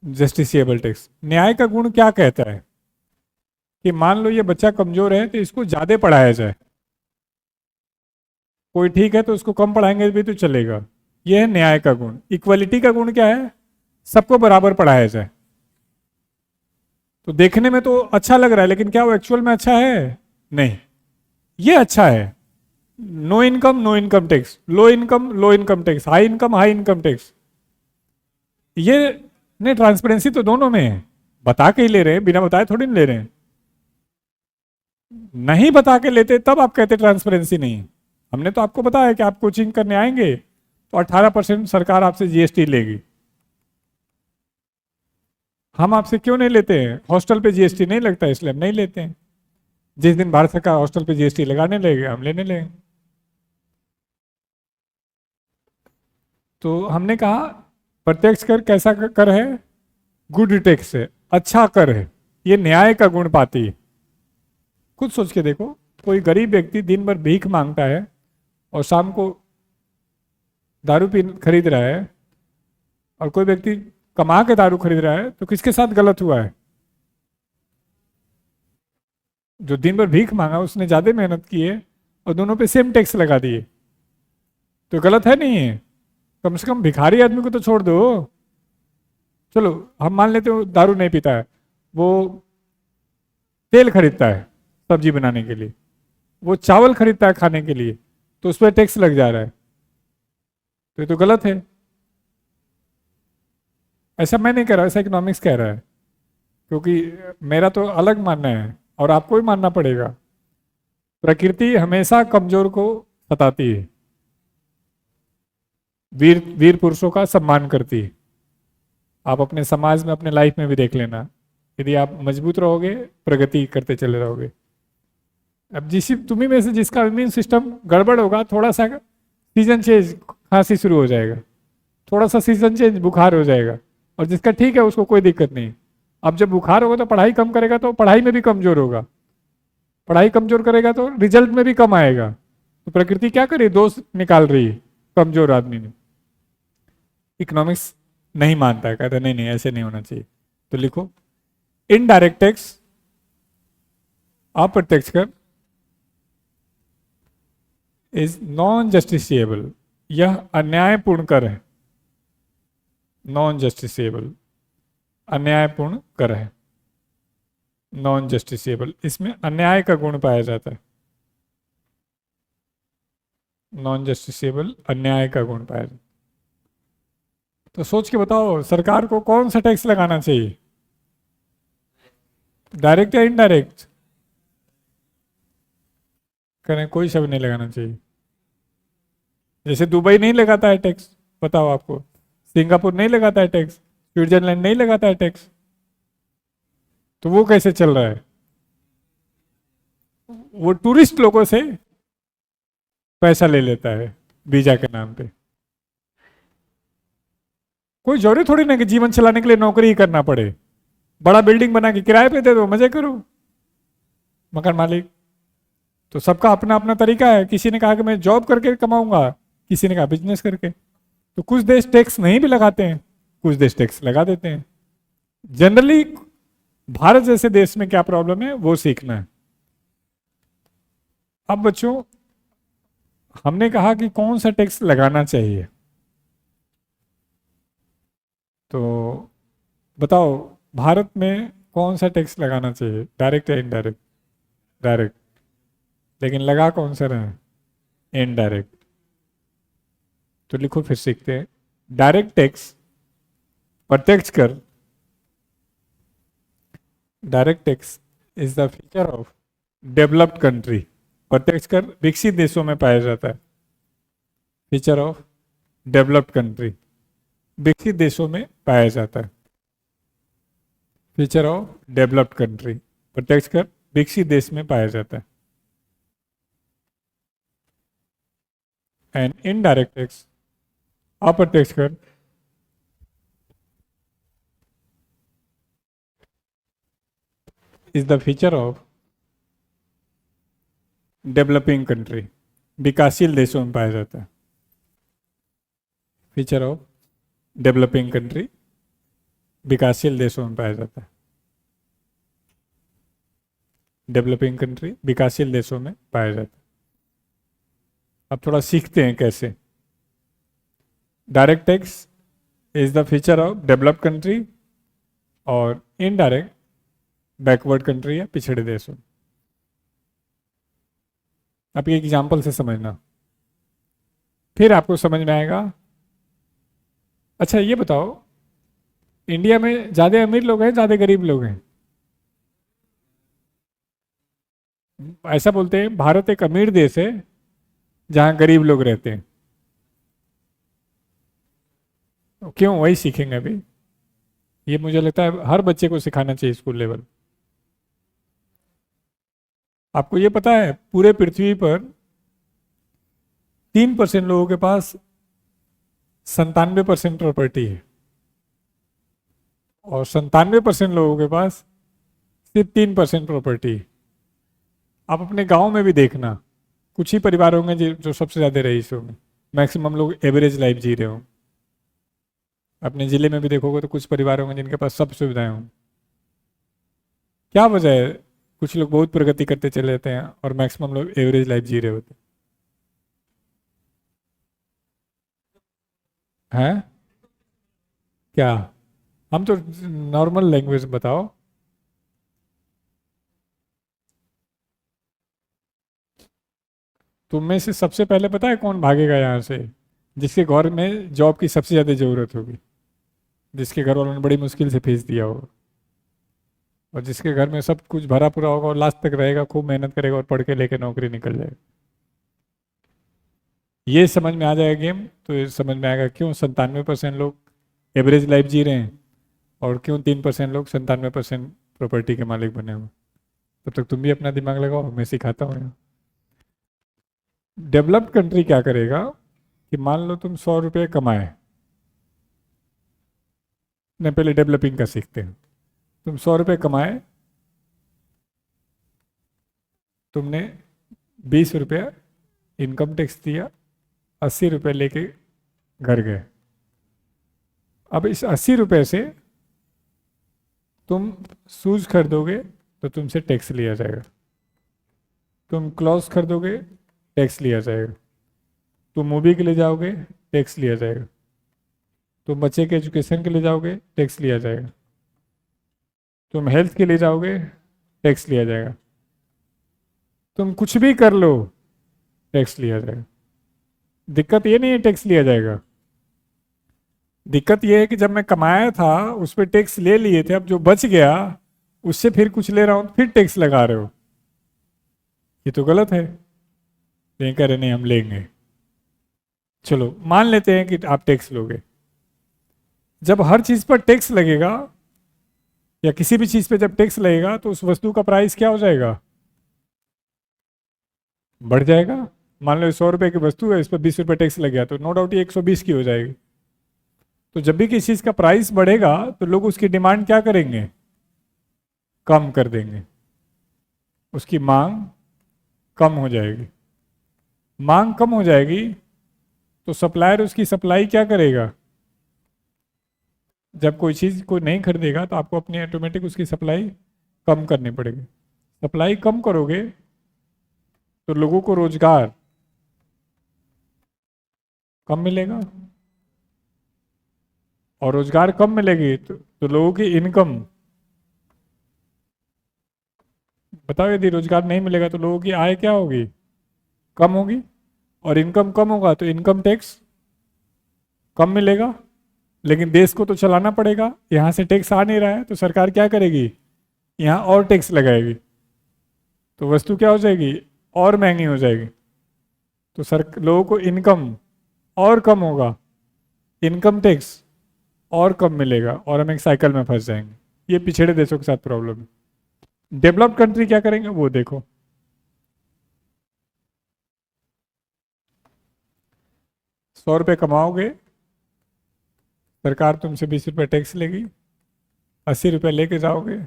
जस्टिसिएबल टैक्स, न्याय का गुण क्या कहता है? कि मान लो ये बच्चा कमजोर है तो इसको ज्यादा पढ़ाया जाए, कोई ठीक है तो उसको कम पढ़ाएंगे भी तो चलेगा। यह है न्याय का गुण। इक्वलिटी का गुण क्या है? सबको बराबर पढ़ाया जाए। तो देखने में तो अच्छा लग रहा है, लेकिन क्या वो एक्चुअल में अच्छा है? नहीं। ये अच्छा है, no income no income tax, low income low income tax, high income high income tax. ये नहीं, ट्रांसपेरेंसी तो दोनों में है। बता के ही ले रहे हैं, बिना बताए थोड़ी नहीं ले रहे हैं। नहीं बता के लेते तब आप कहते ट्रांसपेरेंसी नहीं है। हमने तो आपको बताया कि आप कोचिंग करने आएंगे तो 18% सरकार आपसे जीएसटी लेगी। हम आपसे क्यों नहीं लेते हैं? हॉस्टल पे जीएसटी नहीं लगता, इसलिए हम नहीं लेते हैं। जिस दिन भारत सरकार हॉस्टल पे जीएसटी लगाने लगेगा, हम लेने लगेंगे। तो हमने कहा प्रत्यक्ष कर कैसा कर है? गुड टैक्स है, अच्छा कर है, ये न्याय का गुण पाती है। खुद सोच के देखो, कोई गरीब व्यक्ति दिन भर भीख मांगता है और शाम को दारू पी खरीद रहा है, और कोई व्यक्ति कमा के दारू खरीद रहा है, तो किसके साथ गलत हुआ है? जो दिन भर भीख मांगा उसने ज्यादा मेहनत की है, और दोनों पे सेम टैक्स लगा दिए, तो गलत है नहीं है? कम से कम भिखारी आदमी को तो छोड़ दो। चलो हम मान लेते हो दारू नहीं पीता है, वो तेल खरीदता है सब्जी बनाने के लिए, वो चावल खरीदता है खाने के लिए, तो उस पर टैक्स लग जा रहा है, तो ये तो गलत है। ऐसा मैं नहीं कह रहा, ऐसा इकोनॉमिक्स कह रहा है, क्योंकि मेरा तो अलग मानना है और आपको भी मानना पड़ेगा। प्रकृति हमेशा कमजोर को सताती है, वीर वीर पुरुषों का सम्मान करती है। आप अपने समाज में, अपने लाइफ में भी देख लेना, यदि आप मजबूत रहोगे, प्रगति करते चले रहोगे। अब तुम्ही में से जिसका इम्यून सिस्टम गड़बड़ होगा, थोड़ा सा सीजन चेंज खांसी शुरू हो जाएगा, थोड़ा सा सीजन चेंज बुखार हो जाएगा, और जिसका ठीक है उसको कोई दिक्कत नहीं। अब जब बुखार होगा तो पढ़ाई कम करेगा, तो पढ़ाई में भी कमजोर होगा, पढ़ाई कमजोर करेगा तो रिजल्ट में भी कम आएगा। तो प्रकृति क्या करे, दोष निकाल रही है कमजोर आदमी में। इकोनॉमिक्स नहीं मानता है, कहता नहीं नहीं ऐसे नहीं होना चाहिए। तो लिखो इनडायरेक्ट टैक्स, अप्रत्यक्ष कर, इज नॉन जस्टिसिएबल, यह अन्यायपूर्ण कर है। नॉन जस्टिसिएबल, अन्यायपूर्ण कर है, नॉन जस्टिसिएबल, इसमें अन्याय का गुण पाया जाता है। नॉन जस्टिसिएबल, अन्याय का गुण पाया जाता है। तो सोच के बताओ सरकार को कौन सा टैक्स लगाना चाहिए, डायरेक्ट या इनडायरेक्ट? करें, कोई शब्द नहीं लगाना चाहिए। जैसे दुबई नहीं लगाता है टैक्स, बताओ आपको, सिंगापुर नहीं लगाता है टैक्स, स्विट्जरलैंड नहीं लगाता है टैक्स, तो वो कैसे चल रहा है? वो टूरिस्ट लोगों से पैसा ले लेता है वीजा के नाम पे। कोई जरूरी थोड़ी ना कि जीवन चलाने के लिए नौकरी ही करना पड़े। बड़ा बिल्डिंग बना के किराए पे दे दो, मजे करो मकान मालिक। तो सबका अपना अपना तरीका है। किसी ने कहा कि मैं जॉब करके कमाऊंगा, किसी ने कहा बिजनेस करके। तो कुछ देश टैक्स नहीं भी लगाते हैं, कुछ देश टैक्स लगा देते हैं। जनरली भारत जैसे देश में क्या प्रॉब्लम है वो सीखना है। अब बच्चों, हमने कहा कि कौन सा टैक्स लगाना चाहिए, तो बताओ भारत में कौन सा टैक्स लगाना चाहिए, डायरेक्ट या इनडायरेक्ट? डायरेक्ट। लेकिन लगा कौन सा रहे हैं? इनडायरेक्ट। तो लिखो फिर सीखते हैं। डायरेक्ट टैक्स, प्रत्यक्ष कर, direct tax is the feature of developed country. प्रत्यक्ष कर विकसित देशों में पाया जाता है। फीचर ऑफ डेवलप्ड कंट्री, विकसित देशों में पाया जाता है। फीचर ऑफ डेवलप्ड कंट्री, प्रत्यक्ष कर विकसित देश में पाया जाता है। एंड इनडायरेक्ट टैक्स, अप्रत्यक्ष कर, is the feature of developing country, विकासशील देशों में पाया जाता है। फीचर ऑफ डेवलपिंग कंट्री, विकासशील देशों में पाया जाता है। डेवलपिंग कंट्री, विकासशील देशों में पाया जाता है। अब थोड़ा सीखते हैं कैसे। Direct tax is the feature of developed country और इनडायरेक्ट बैकवर्ड कंट्री या पिछड़े देशों। अब एक एग्जाम्पल से समझना, फिर आपको समझ में आएगा। अच्छा ये बताओ, इंडिया में ज्यादा अमीर लोग हैं ज्यादा गरीब लोग हैं? ऐसा बोलते हैं भारत एक अमीर देश है जहां गरीब लोग रहते हैं। क्यों? वही सीखेंगे अभी। ये मुझे लगता है हर बच्चे को सिखाना चाहिए स्कूल लेवल। आपको ये पता है पूरे पृथ्वी पर 3% लोगों के पास 97% प्रॉपर्टी है और 97% लोगों के पास सिर्फ 3% प्रॉपर्टी है। आप अपने गांव में भी देखना, कुछ ही परिवार होंगे जो सबसे ज्यादा रईस होंगे, मैक्सिमम लोग एवरेज लाइफ जी रहे हों। अपने जिले में भी देखोगे तो कुछ परिवार होंगे जिनके पास सब सुविधाएं हों। क्या वजह है? कुछ लोग बहुत प्रगति करते चले जाते हैं और मैक्सिमम लोग एवरेज लाइफ जी रहे होते हैं। क्या? हम तो नॉर्मल लैंग्वेज बताओ। तुम में से सबसे पहले पता है कौन भागेगा यहाँ से? जिसके घर में जॉब की सबसे ज्यादा जरूरत होगी, जिसके घर वालों ने बड़ी मुश्किल से फीस दिया होगा और जिसके घर में सब कुछ भरा पूरा होगा और लास्ट तक रहेगा, खूब मेहनत करेगा और पढ़ के लेके नौकरी निकल जाएगा। ये समझ में आ जाएगा गेम तो ये समझ में आएगा क्यों 97% लोग एवरेज लाइफ जी रहे हैं और क्यों 3% लोग 97% प्रॉपर्टी के मालिक बने हुए। तब तक तुम भी अपना दिमाग लगाओ, मैं सिखाता हूँ। डेवलप्ड कंट्री क्या करेगा कि मान लो तुम 100 रुपये कमाए, नहीं पहले डेवलपिंग का सीखते हैं। तुम 100 रुपये कमाए, तुमने 20 रुपया इनकम टैक्स दिया, 80 रुपये लेके घर गए। अब इस 80 रुपये से तुम शूज खरीदोगे तो तुमसे टैक्स लिया जाएगा, तुम क्लॉथ्स खरीदोगे टैक्स लिया जाएगा, तुम मूवी के लिए जाओगे टैक्स लिया जाएगा, तुम बच्चे के एजुकेशन के लिए जाओगे टैक्स लिया जाएगा, तुम हेल्थ के लिए जाओगे टैक्स लिया जाएगा, तुम कुछ भी कर लो टैक्स लिया जाएगा। दिक्कत ये नहीं है टैक्स लिया जाएगा, दिक्कत ये है कि जब मैं कमाया था उस पर टैक्स ले लिए थे, अब जो बच गया उससे फिर कुछ ले रहा हूं फिर टैक्स लगा रहे हो। ये तो गलत है। नहीं कह रहे नहीं हम लेंगे, चलो मान लेते हैं कि आप टैक्स लोगे। जब हर चीज पर टैक्स लगेगा, या किसी भी चीज़ पे जब टैक्स लगेगा तो उस वस्तु का प्राइस क्या हो जाएगा, बढ़ जाएगा। मान लो 100 रुपए की वस्तु है, इस पर 20 रुपए टैक्स लग गया तो नो डाउट ये 120 की हो जाएगी। तो जब भी किसी चीज़ का प्राइस बढ़ेगा तो लोग उसकी डिमांड क्या करेंगे, कम कर देंगे, उसकी मांग कम हो जाएगी। मांग कम हो जाएगी तो सप्लायर उसकी सप्लाई क्या करेगा, जब कोई चीज़ कोई नहीं खरीदेगा तो आपको अपनी ऑटोमेटिक उसकी सप्लाई कम करनी पड़ेगी। सप्लाई कम करोगे तो लोगों को रोजगार कम मिलेगा, और रोजगार कम मिलेगी तो लोगों की इनकम, बताओ यदि रोजगार नहीं मिलेगा तो लोगों की आय क्या होगी, कम होगी। और इनकम कम होगा तो इनकम टैक्स कम मिलेगा। लेकिन देश को तो चलाना पड़ेगा, यहाँ से टैक्स आ नहीं रहा है तो सरकार क्या करेगी, यहाँ और टैक्स लगाएगी, तो वस्तु क्या हो जाएगी, और महंगी हो जाएगी। तो लोगों को इनकम और कम होगा, इनकम टैक्स और कम मिलेगा, और हम एक साइकिल में फंस जाएंगे। ये पिछड़े देशों के साथ प्रॉब्लम है। डेवलप्ड कंट्री क्या करेंगे वो देखो। 100 रुपये कमाओगे, सरकार तुमसे 20 रुपये टैक्स लेगी, 80 रुपये लेके जाओगे।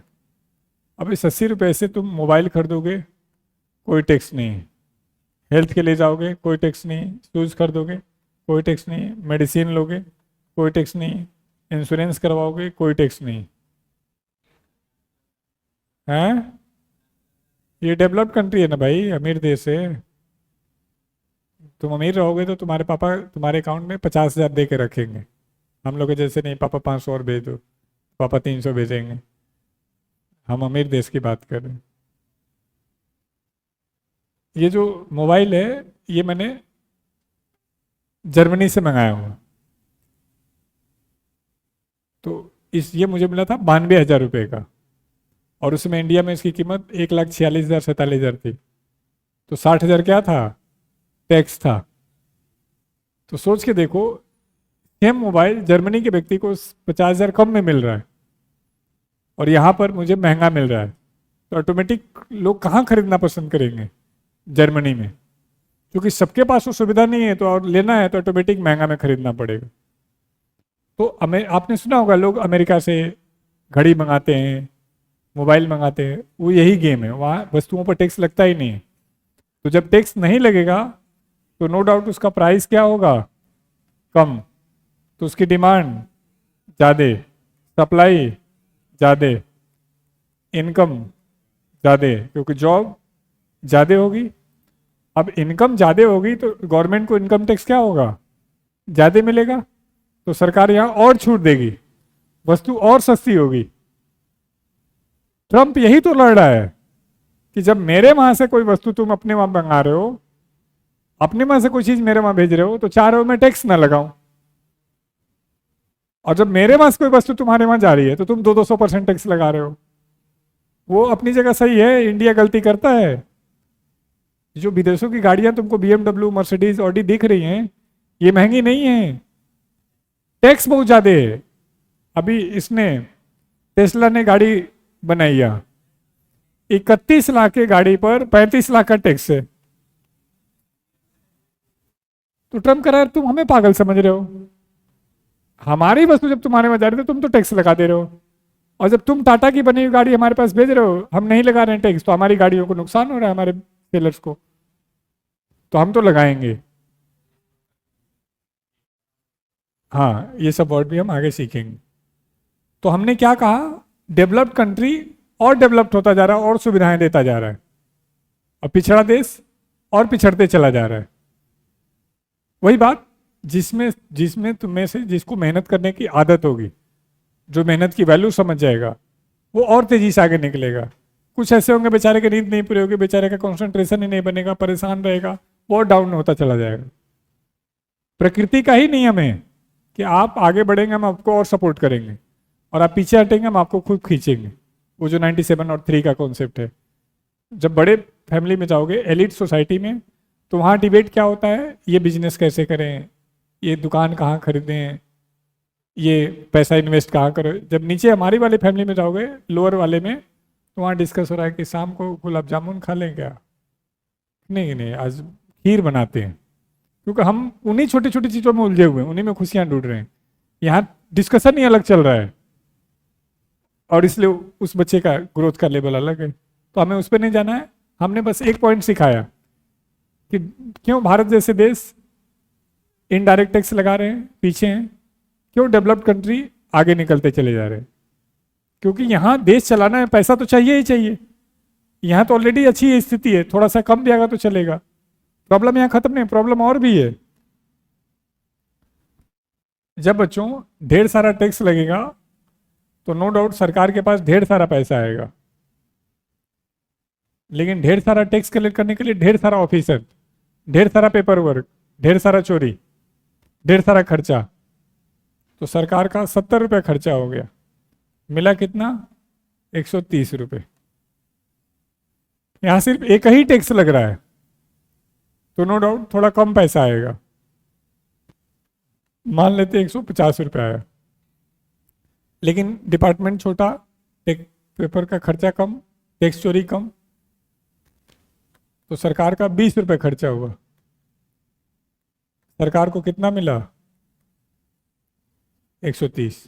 अब इस 80 रुपये से तुम मोबाइल खरीदोगे, कोई टैक्स नहीं। हेल्थ के लिए जाओगे, कोई टैक्स नहीं। शूज़ खरीदोगे, कोई टैक्स नहीं। मेडिसिन लोगे, कोई टैक्स नहीं। इंश्योरेंस करवाओगे, कोई टैक्स नहीं। हैं, ये डेवलप्ड कंट्री है ना भाई, अमीर देश है। तुम अमीर रहोगे तो तुम्हारे पापा तुम्हारे अकाउंट में 50,000 दे के रखेंगे। हम लोग के जैसे नहीं, पापा 500 और भेज दो, पापा 300 भेजेंगे। हम अमीर देश की बात कर रहे हैं। ये जो मोबाइल है ये मैंने जर्मनी से मंगाया हुआ, तो ये मुझे मिला था 92,000 रुपये का, और उसमें इंडिया में इसकी कीमत 1,46,000 47,000 थी। तो 60,000 क्या था, टैक्स था। तो सोच के देखो, सेम मोबाइल जर्मनी के व्यक्ति को 50,000 कम में मिल रहा है और यहाँ पर मुझे महंगा मिल रहा है। तो ऑटोमेटिक लोग कहाँ खरीदना पसंद करेंगे, जर्मनी में। क्योंकि सबके पास वो सुविधा नहीं है, तो और लेना है तो ऑटोमेटिक महंगा में खरीदना पड़ेगा। तो आपने सुना होगा लोग अमेरिका से घड़ी मंगाते हैं, मोबाइल मंगाते हैं, वो यही गेम है। वहाँ वस्तुओं पर टैक्स लगता ही नहीं है। तो जब टैक्स नहीं लगेगा तो नो डाउट उसका प्राइस क्या होगा, कम। तो उसकी डिमांड ज़्यादा, सप्लाई ज़्यादा, इनकम ज़्यादा, क्योंकि जॉब ज़्यादा होगी। अब इनकम ज़्यादा होगी तो गवर्नमेंट को इनकम टैक्स क्या होगा, ज़्यादा मिलेगा। तो सरकार यहाँ और छूट देगी, वस्तु और सस्ती होगी। ट्रंप यही तो लड़ रहा है कि जब मेरे वहां से कोई वस्तु तुम अपने वहां मंगा रहे हो, अपने वहां से कोई चीज मेरे वहां भेज रहे हो, तो चाह रहे हो मैं टैक्स ना लगाऊं। और जब मेरे वहां से कोई वस्तु तुम्हारे वहां जा रही है तो तुम 200% टैक्स लगा रहे हो। वो अपनी जगह सही है, इंडिया गलती करता है। जो विदेशों की गाड़ियां तुमको BMW, मर्सिडीज, ऑडी दिख रही हैं, ये महंगी नहीं है, टैक्स बहुत ज्यादा है। अभी इसने टेस्ला ने गाड़ी बनाई है, 31 लाख की गाड़ी पर 35 लाख का टैक्स है। तो ट्रम्प कह रहा है तुम हमें पागल समझ रहे हो, हमारी वस्तु जब तुम्हारे वहां जा रही है तो तुम तो टैक्स लगा दे रहे हो, और जब तुम टाटा की बनी हुई गाड़ी हमारे पास भेज रहे हो, हम नहीं लगा रहे हैं टैक्स, तो हमारी गाड़ियों को नुकसान हो रहा है, हमारे सेलर्स को, तो हम तो लगाएंगे। हाँ, ये सब वर्ड भी हम आगे सीखेंगे। तो हमने क्या कहा, डेवलप्ड कंट्री और डेवलप्ड होता जा रहा है और सुविधाएं देता जा रहा है, और पिछड़ा देश और पिछड़ते चला जा रहा है। वही बात, जिसमें जिसमें तुम्हें से जिसको मेहनत करने की आदत होगी, जो मेहनत की वैल्यू समझ जाएगा, वो और तेजी से आगे निकलेगा। कुछ ऐसे होंगे बेचारे की नींद नहीं पूरी होगी, बेचारे का कंसंट्रेशन ही नहीं बनेगा, परेशान रहेगा, और डाउन होता चला जाएगा। प्रकृति का ही नियम है कि आप आगे बढ़ेंगे हम आपको और सपोर्ट करेंगे, और आप पीछे हटेंगे हम आपको खुद खींचेंगे। वो जो 97 और 3 का कॉन्सेप्ट है। जब बड़े फैमिली में जाओगे, एलिट सोसाइटी में, तो वहाँ डिबेट क्या होता है, ये बिजनेस कैसे करें, ये दुकान कहाँ खरीदें, ये पैसा इन्वेस्ट कहाँ करो। जब नीचे हमारी वाली फैमिली में जाओगे, लोअर वाले में, तो वहाँ डिस्कस हो रहा है कि शाम को गुलाब जामुन खा लें क्या। नहीं नहीं, आज खीर बनाते हैं, क्योंकि हम उन्हीं छोटी छोटी चीज़ों में उलझे हुए हैं, उन्हीं में खुशियाँ ढूंढ रहे हैं। यहाँ डिस्कशन ही अलग चल रहा है, और इसलिए उस बच्चे का ग्रोथ का लेवल अलग है। तो हमें उस पर नहीं जाना है। हमने बस एक पॉइंट सिखाया कि क्यों भारत जैसे देश इनडायरेक्ट टैक्स लगा रहे हैं, पीछे हैं, क्यों डेवलप्ड कंट्री आगे निकलते चले जा रहे हैं। क्योंकि यहाँ देश चलाना है, पैसा तो चाहिए ही चाहिए। यहाँ तो ऑलरेडी अच्छी स्थिति है, थोड़ा सा कम भी आएगा तो चलेगा। प्रॉब्लम यहाँ खत्म नहीं, प्रॉब्लम और भी है। जब बच्चों ढेर सारा टैक्स लगेगा तो नो डाउट सरकार के पास ढेर सारा पैसा आएगा, लेकिन ढेर सारा टैक्स कलेक्ट करने के लिए ढेर सारा ऑफिसर, ढेर सारा पेपर वर्क, ढेर सारा चोरी, ढेर सारा खर्चा। तो सरकार का 70 रुपये खर्चा हो गया, मिला कितना? 130 रुपये। यहां सिर्फ एक ही टैक्स लग रहा है, तो नो डाउट थोड़ा कम पैसा आएगा। मान लेते 150 रुपये आया, लेकिन डिपार्टमेंट छोटा, पेपर का खर्चा कम, टैक्स चोरी कम, तो सरकार का 20 रुपये खर्चा हुआ। सरकार को कितना मिला? 130।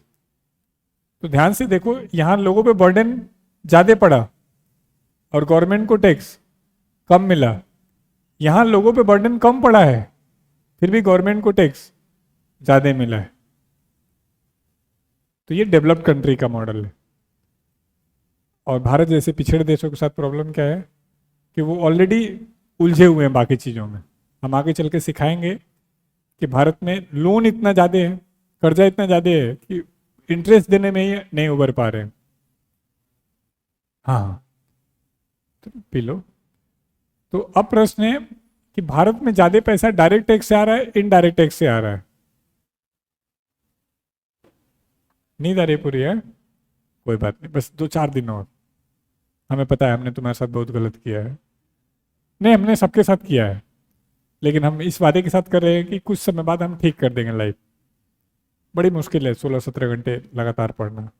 तो ध्यान से देखो, यहां लोगों पे बर्डन ज्यादा पड़ा और गवर्नमेंट को टैक्स कम मिला। यहां लोगों पे बर्डन कम पड़ा है, फिर भी गवर्नमेंट को टैक्स ज्यादा मिला है। तो ये डेवलप्ड कंट्री का मॉडल है। और भारत जैसे पिछड़े देशों के साथ प्रॉब्लम क्या है कि वो ऑलरेडी उलझे हुए हैं बाकी चीज़ों में। हम आगे चल के सिखाएंगे कि भारत में लोन इतना ज़्यादा है, कर्जा इतना ज़्यादा है कि इंटरेस्ट देने में ही नहीं उबर पा रहे हैं। हाँ, तो पी लो। तो अब प्रश्न है कि भारत में ज़्यादा पैसा डायरेक्ट टैक्स से आ रहा है, इनडायरेक्ट टैक्स से आ रहा है? नींद आ रही पूरी है? कोई बात नहीं, बस 2-4 दिन और। हमें पता है हमने तुम्हारे साथ बहुत गलत किया है। नहीं, हमने सबके साथ किया है, लेकिन हम इस वादे के साथ कर रहे हैं कि कुछ समय बाद हम ठीक कर देंगे लाइफ। बड़ी मुश्किल है 16-17 घंटे लगातार पढ़ना।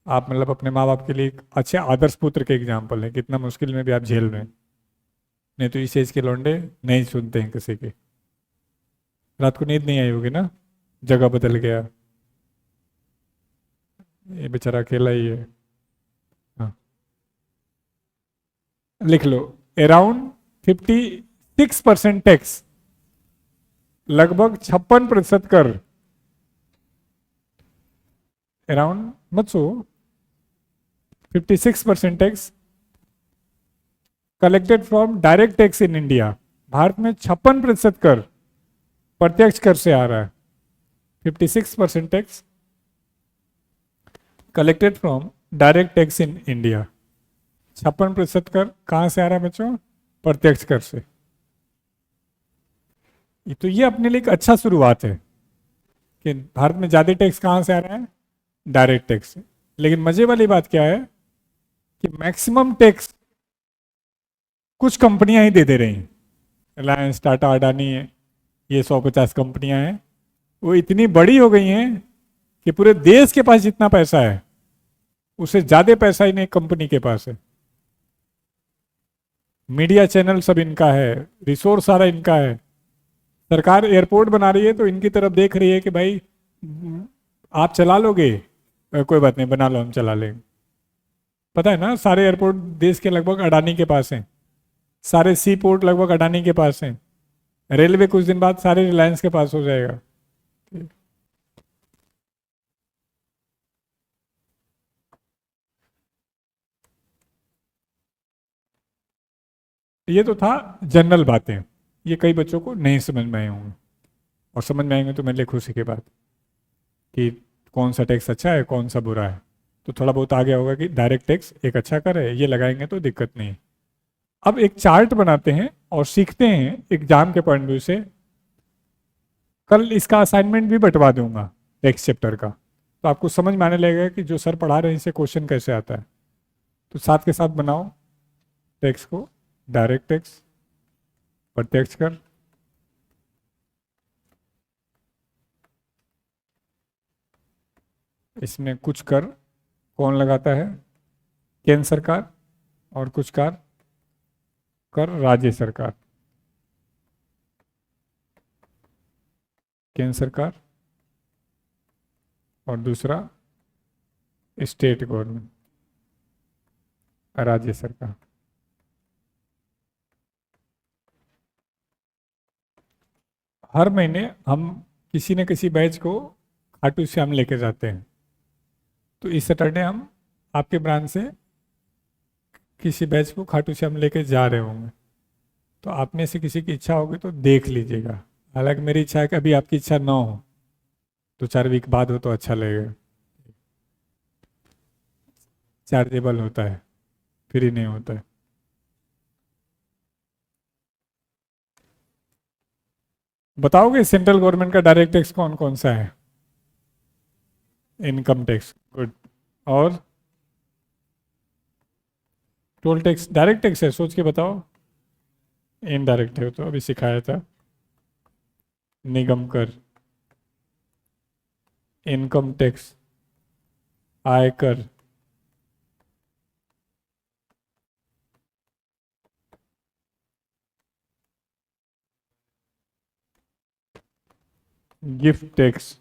आप मतलब अपने माँ बाप के लिए एक अच्छे आदर्श पुत्र के एग्जाम्पल है, कितना मुश्किल में भी आप झेल रहे हैं। नहीं तो इस एज के लौंडे नहीं सुनते हैं किसी की। रात को नींद नहीं आई होगी ना, जगह बदल गया, ये बेचारा अकेला ही है। हाँ, लिख लो, अराउंड 56% टैक्स, लगभग 56% कर, अराउंड मत सो, 56% tax collected from direct tax in India. Bharat में 56% कर प्रत्यक्ष कर से आ रहा है। 56% tax collected from direct tax in India. 56% कर कहां से आ रहा है बच्चों? प्रत्यक्ष कर से। तो ये अपने लिए एक अच्छा शुरुआत है कि भारत में ज्यादा टैक्स कहां से आ रहा है? डायरेक्ट टैक्स से। लेकिन मजे वाली बात क्या है कि मैक्सिमम टैक्स कुछ कंपनियां ही दे रही हैं। रिलायंस, टाटा, अडानी है, ये 150 कंपनियां हैं, वो इतनी बड़ी हो गई हैं कि पूरे देश के पास जितना पैसा है उससे ज्यादा पैसा इन एक कंपनी के पास है। मीडिया चैनल सब इनका है, रिसोर्स सारा इनका है। सरकार एयरपोर्ट बना रही है तो इनकी तरफ देख रही है कि भाई आप चला लोगे, कोई बात नहीं, बना लो, हम चला लेंगे। पता है ना, सारे एयरपोर्ट देश के लगभग अडानी के पास हैं, सारे सी पोर्ट लगभग अडानी के पास हैं, रेलवे कुछ दिन बाद सारे रिलायंस के पास हो जाएगा। ये तो था जनरल बातें, ये कई बच्चों को नहीं समझ में आए होंगे, और समझ में आएंगे तो मेरे लिए खुशी की बात कि कौन सा टैक्स अच्छा है, कौन सा बुरा है। तो थोड़ा बहुत आ गया होगा कि डायरेक्ट टैक्स एक अच्छा कर है, ये लगाएंगे तो दिक्कत नहीं। अब एक चार्ट बनाते हैं और सीखते हैं एग्जाम के पॉइंट व्यू से। कल इसका असाइनमेंट भी बंटवा दूंगा टैक्स चैप्टर का, तो आपको समझ में आने लगेगा कि जो सर पढ़ा रहे हैं इससे क्वेश्चन कैसे आता है। तो साथ के साथ बनाओ टैक्स को, डायरेक्ट टैक्स, प्रत्यक्ष कर, इसमें कुछ कर कौन लगाता है? केंद्र सरकार। और कुछ कर राज्य सरकार। केंद्र सरकार और दूसरा स्टेट गवर्नमेंट, राज्य सरकार। हर महीने हम किसी न किसी बैच को खाटू श्याम लेके जाते हैं। तो इस सैटरडे हम आपके ब्रांच से किसी बैच को खाटू श्याम लेके जा रहे होंगे। तो आप में से किसी की इच्छा होगी तो देख लीजिएगा। हालांकि मेरी इच्छा है कि अभी आपकी इच्छा ना हो, 2-4 वीक बाद हो तो अच्छा लगेगा। चार्जेबल होता है, फ्री नहीं होता है। बताओगे सेंट्रल गवर्नमेंट का डायरेक्ट टैक्स कौन कौन सा है? Income tax, good. और टोल टैक्स डायरेक्ट टैक्स है, सोच के बताओ। इनडायरेक्ट है तो अभी सिखाया था। निगम कर, इनकम टैक्स, आयकर, गिफ्ट टैक्स,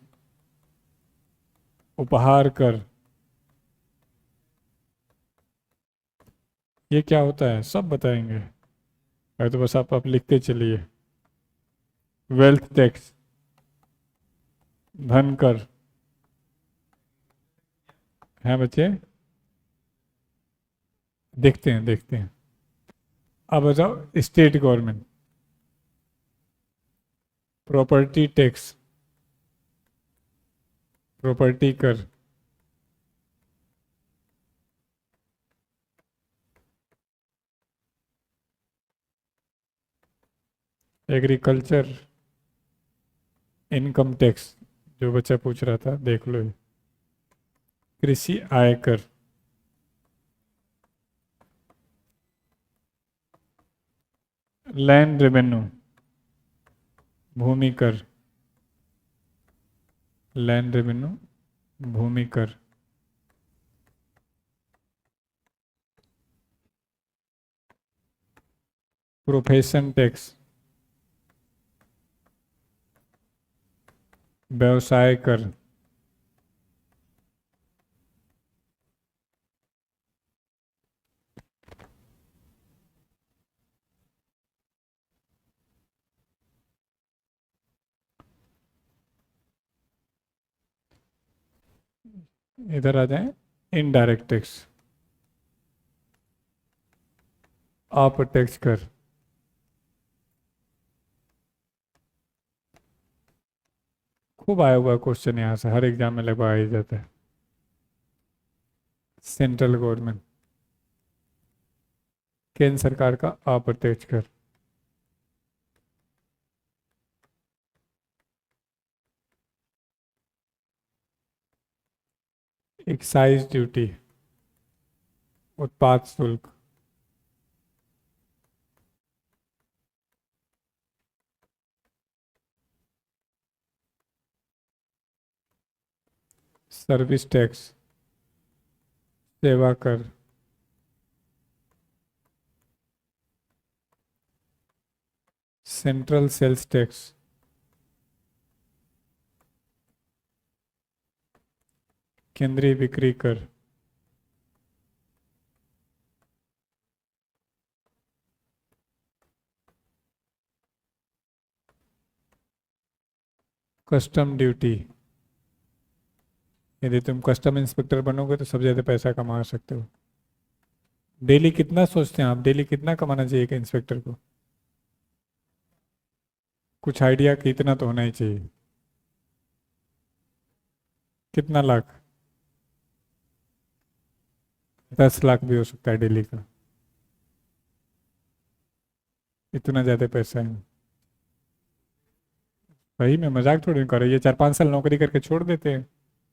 उपहार कर। ये क्या होता है सब बताएंगे। अरे तो बस आप लिखते चलिए। वेल्थ टैक्स, धन कर। हैं बच्चे? देखते हैं देखते हैं। अब बताओ state government. Property tax, property कर। एग्रीकल्चर इनकम टैक्स, जो बच्चा पूछ रहा था देख लो ये। कृषि आयकर, लैंड रेवेन्यू, भूमि कर। लैंड रेवेन्यू, भूमि कर। प्रोफेशन टैक्स, व्यवसाय कर। इधर आ जाए, इनडायरेक्ट टैक्स, आप टैक्स कर। खूब आया हुआ क्वेश्चन यहाँ से, हर एग्जाम में लगभग आ ही जाता है। सेंट्रल गवर्नमेंट, केंद्र सरकार का अप्रत्यक्ष कर। एक्साइज ड्यूटी, उत्पाद शुल्क। सर्विस टैक्स, सेवा कर। सेंट्रल सेल्स टैक्स, केंद्रीय बिक्री कर। कस्टम ड्यूटी, यदि तुम कस्टम इंस्पेक्टर बनोगे तो सबसे ज़्यादा पैसा कमा सकते हो। डेली कितना सोचते हैं आप, डेली कितना कमाना चाहिए एक इंस्पेक्टर को? कुछ आइडिया कि इतना तो होना ही चाहिए। कितना लाख? 10 लाख भी हो सकता है डेली का। इतना ज़्यादा पैसा है। वही मैं मजाक थोड़ी कर रही, ये 4-5 साल नौकरी करके छोड़ देते हैं।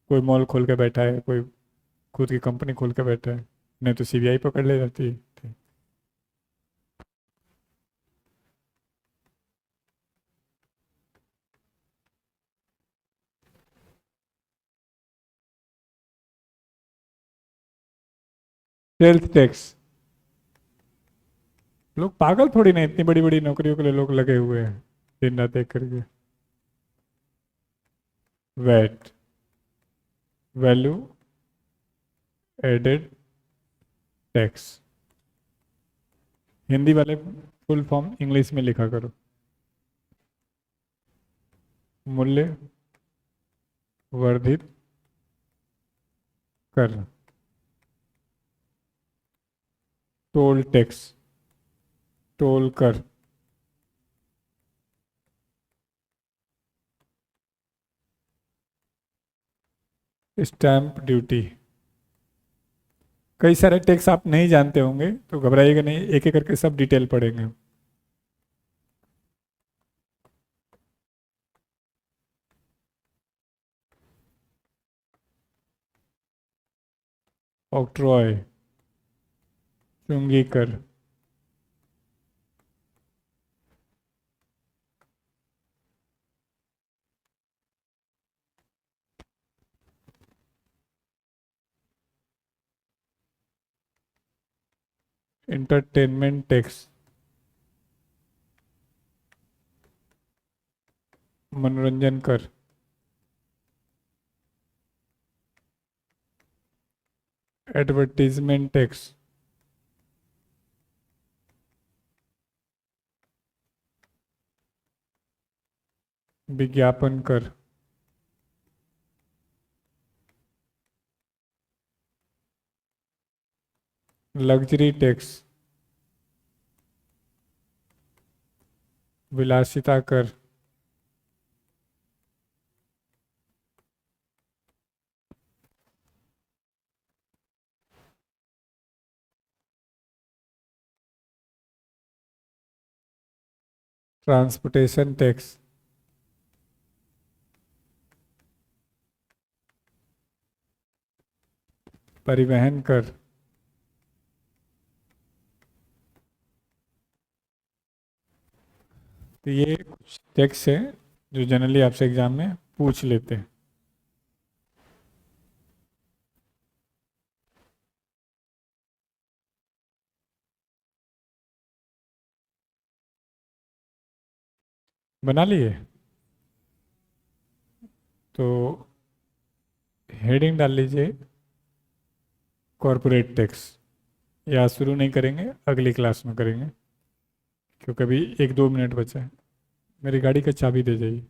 कोई मॉल खोल के बैठा है, कोई खुद की कंपनी खोल के बैठा है, नहीं तो सीबीआई पकड़ ले जाती है। Sales tax. लोग पागल थोड़ी ना, इतनी बड़ी बड़ी नौकरियों के लिए लोग लगे हुए हैं दिन रात एक करके। VAT, value added tax. Hindi वाले फुल फॉर्म इंग्लिश में लिखा करो। मूल्य वर्धित कर, टोल टैक्स, टोल कर। Stamp duty. कई सारे टैक्स आप नहीं जानते होंगे तो घबराइएगा नहीं, एक एक करके सब डिटेल पढ़ेंगे। ऑक्ट्रॉय, चुंगी कर, इंटरटेनमेंट टैक्स, मनोरंजन कर, एडवर्टीजमेंट टैक्स, विज्ञापन कर, लग्जरी टैक्स, विलासिता कर, ट्रांसपोर्टेशन टैक्स, परिवहन कर। तो ये कुछ टैक्स है जो जनरली आपसे एग्जाम में पूछ लेते हैं। बना लिए? तो हेडिंग डाल लीजिए कॉरपोरेट टैक्स। या शुरू नहीं करेंगे, अगली क्लास में करेंगे क्योंकि अभी 1-2 मिनट बचा है। मेरी गाड़ी का चाबी दे जाइए,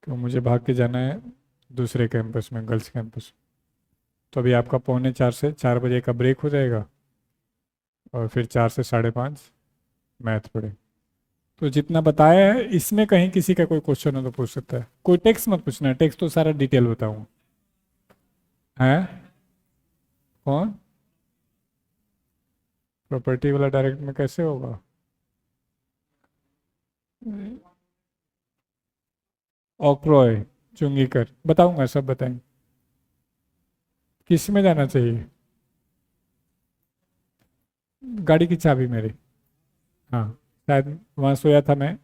तो मुझे भाग के जाना है दूसरे कैंपस में, गर्ल्स कैंपस। तो अभी आपका 3:45 से 4 बजे का ब्रेक हो जाएगा और फिर 4 से 5:30 मैथ पढ़े। तो जितना बताया है इसमें कहीं किसी का कोई क्वेश्चन हो तो पूछ सकता है। कोई टेक्स्ट मत पूछना है, टेक्स्ट तो सारा डिटेल बताऊँ। है कौन? प्रॉपर्टी वाला डायरेक्ट में कैसे होगा? ऑक्ट्रॉय, चुंगी कर, बताऊंगा, सब बताएंगे। किस में जाना चाहिए? गाड़ी की चाबी मेरी। हाँ, शायद वहाँ सोया था मैं।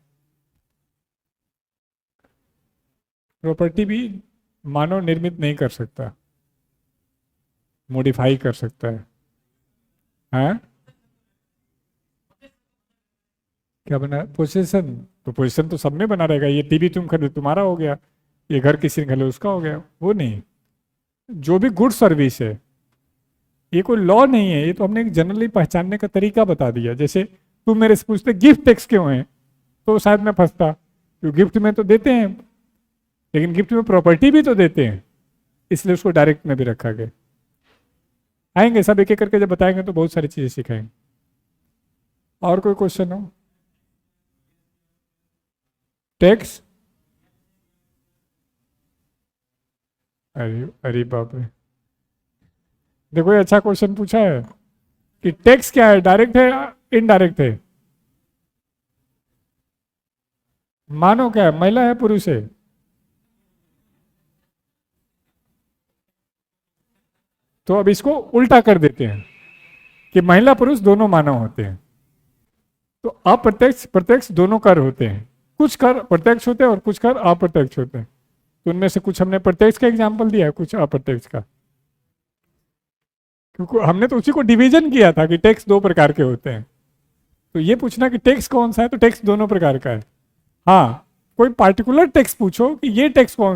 प्रॉपर्टी भी मानव निर्मित नहीं कर सकता, मॉडिफाई कर सकता है। हाँ, क्या बना? पोजीशन। तो पोजीशन तो सब में बना रहेगा। ये टीवी तुम खरीदो तुम्हारा हो गया, ये घर किसी ने खरीदो उसका हो गया, वो नहीं। जो भी गुड सर्विस है, ये कोई लॉ नहीं है, ये तो हमने जनरली पहचानने का तरीका बता दिया। जैसे तुम मेरे से पूछते गिफ्ट टैक्स क्यों है, तो शायद मैं फंसता, क्योंकि गिफ्ट में तो देते हैं, लेकिन गिफ्ट में प्रॉपर्टी भी तो देते हैं, इसलिए उसको डायरेक्ट में भी रखा गया। आएंगे सब एक एक करके, जब बताएंगे तो बहुत सारी चीजें सिखाएंगे। और कोई क्वेश्चन हो? टैक्स, अरे अरे बाप रे, देखो ये अच्छा क्वेश्चन पूछा है कि टैक्स क्या है, डायरेक्ट है इनडायरेक्ट है? मानो क्या है, महिला है पुरुष है? तो अब इसको उल्टा कर देते हैं कि महिला पुरुष दोनों मानव होते हैं। तो अप्रत्यक्ष प्रत्यक्ष दोनों कर होते हैं। कुछ कर प्रत्यक्ष होते हैं और कुछ कर अप्रत्यक्ष होते हैं। तो उनमें से कुछ हमने प्रत्यक्ष का एग्जाम्पल दिया है, कुछ अप्रत्यक्ष का। क्योंकि हमने तो उसी को डिवीजन किया था कि टेक्स्ट दो प्रकार के होते हैं। तो ये पूछना कि टेक्स्ट कौन सा है, तो टेक्स्ट दोनों प्रकार का है। हाँ, कोई पार्टिकुलर टेक्स्ट पूछो कि ये टेक्स्ट कौन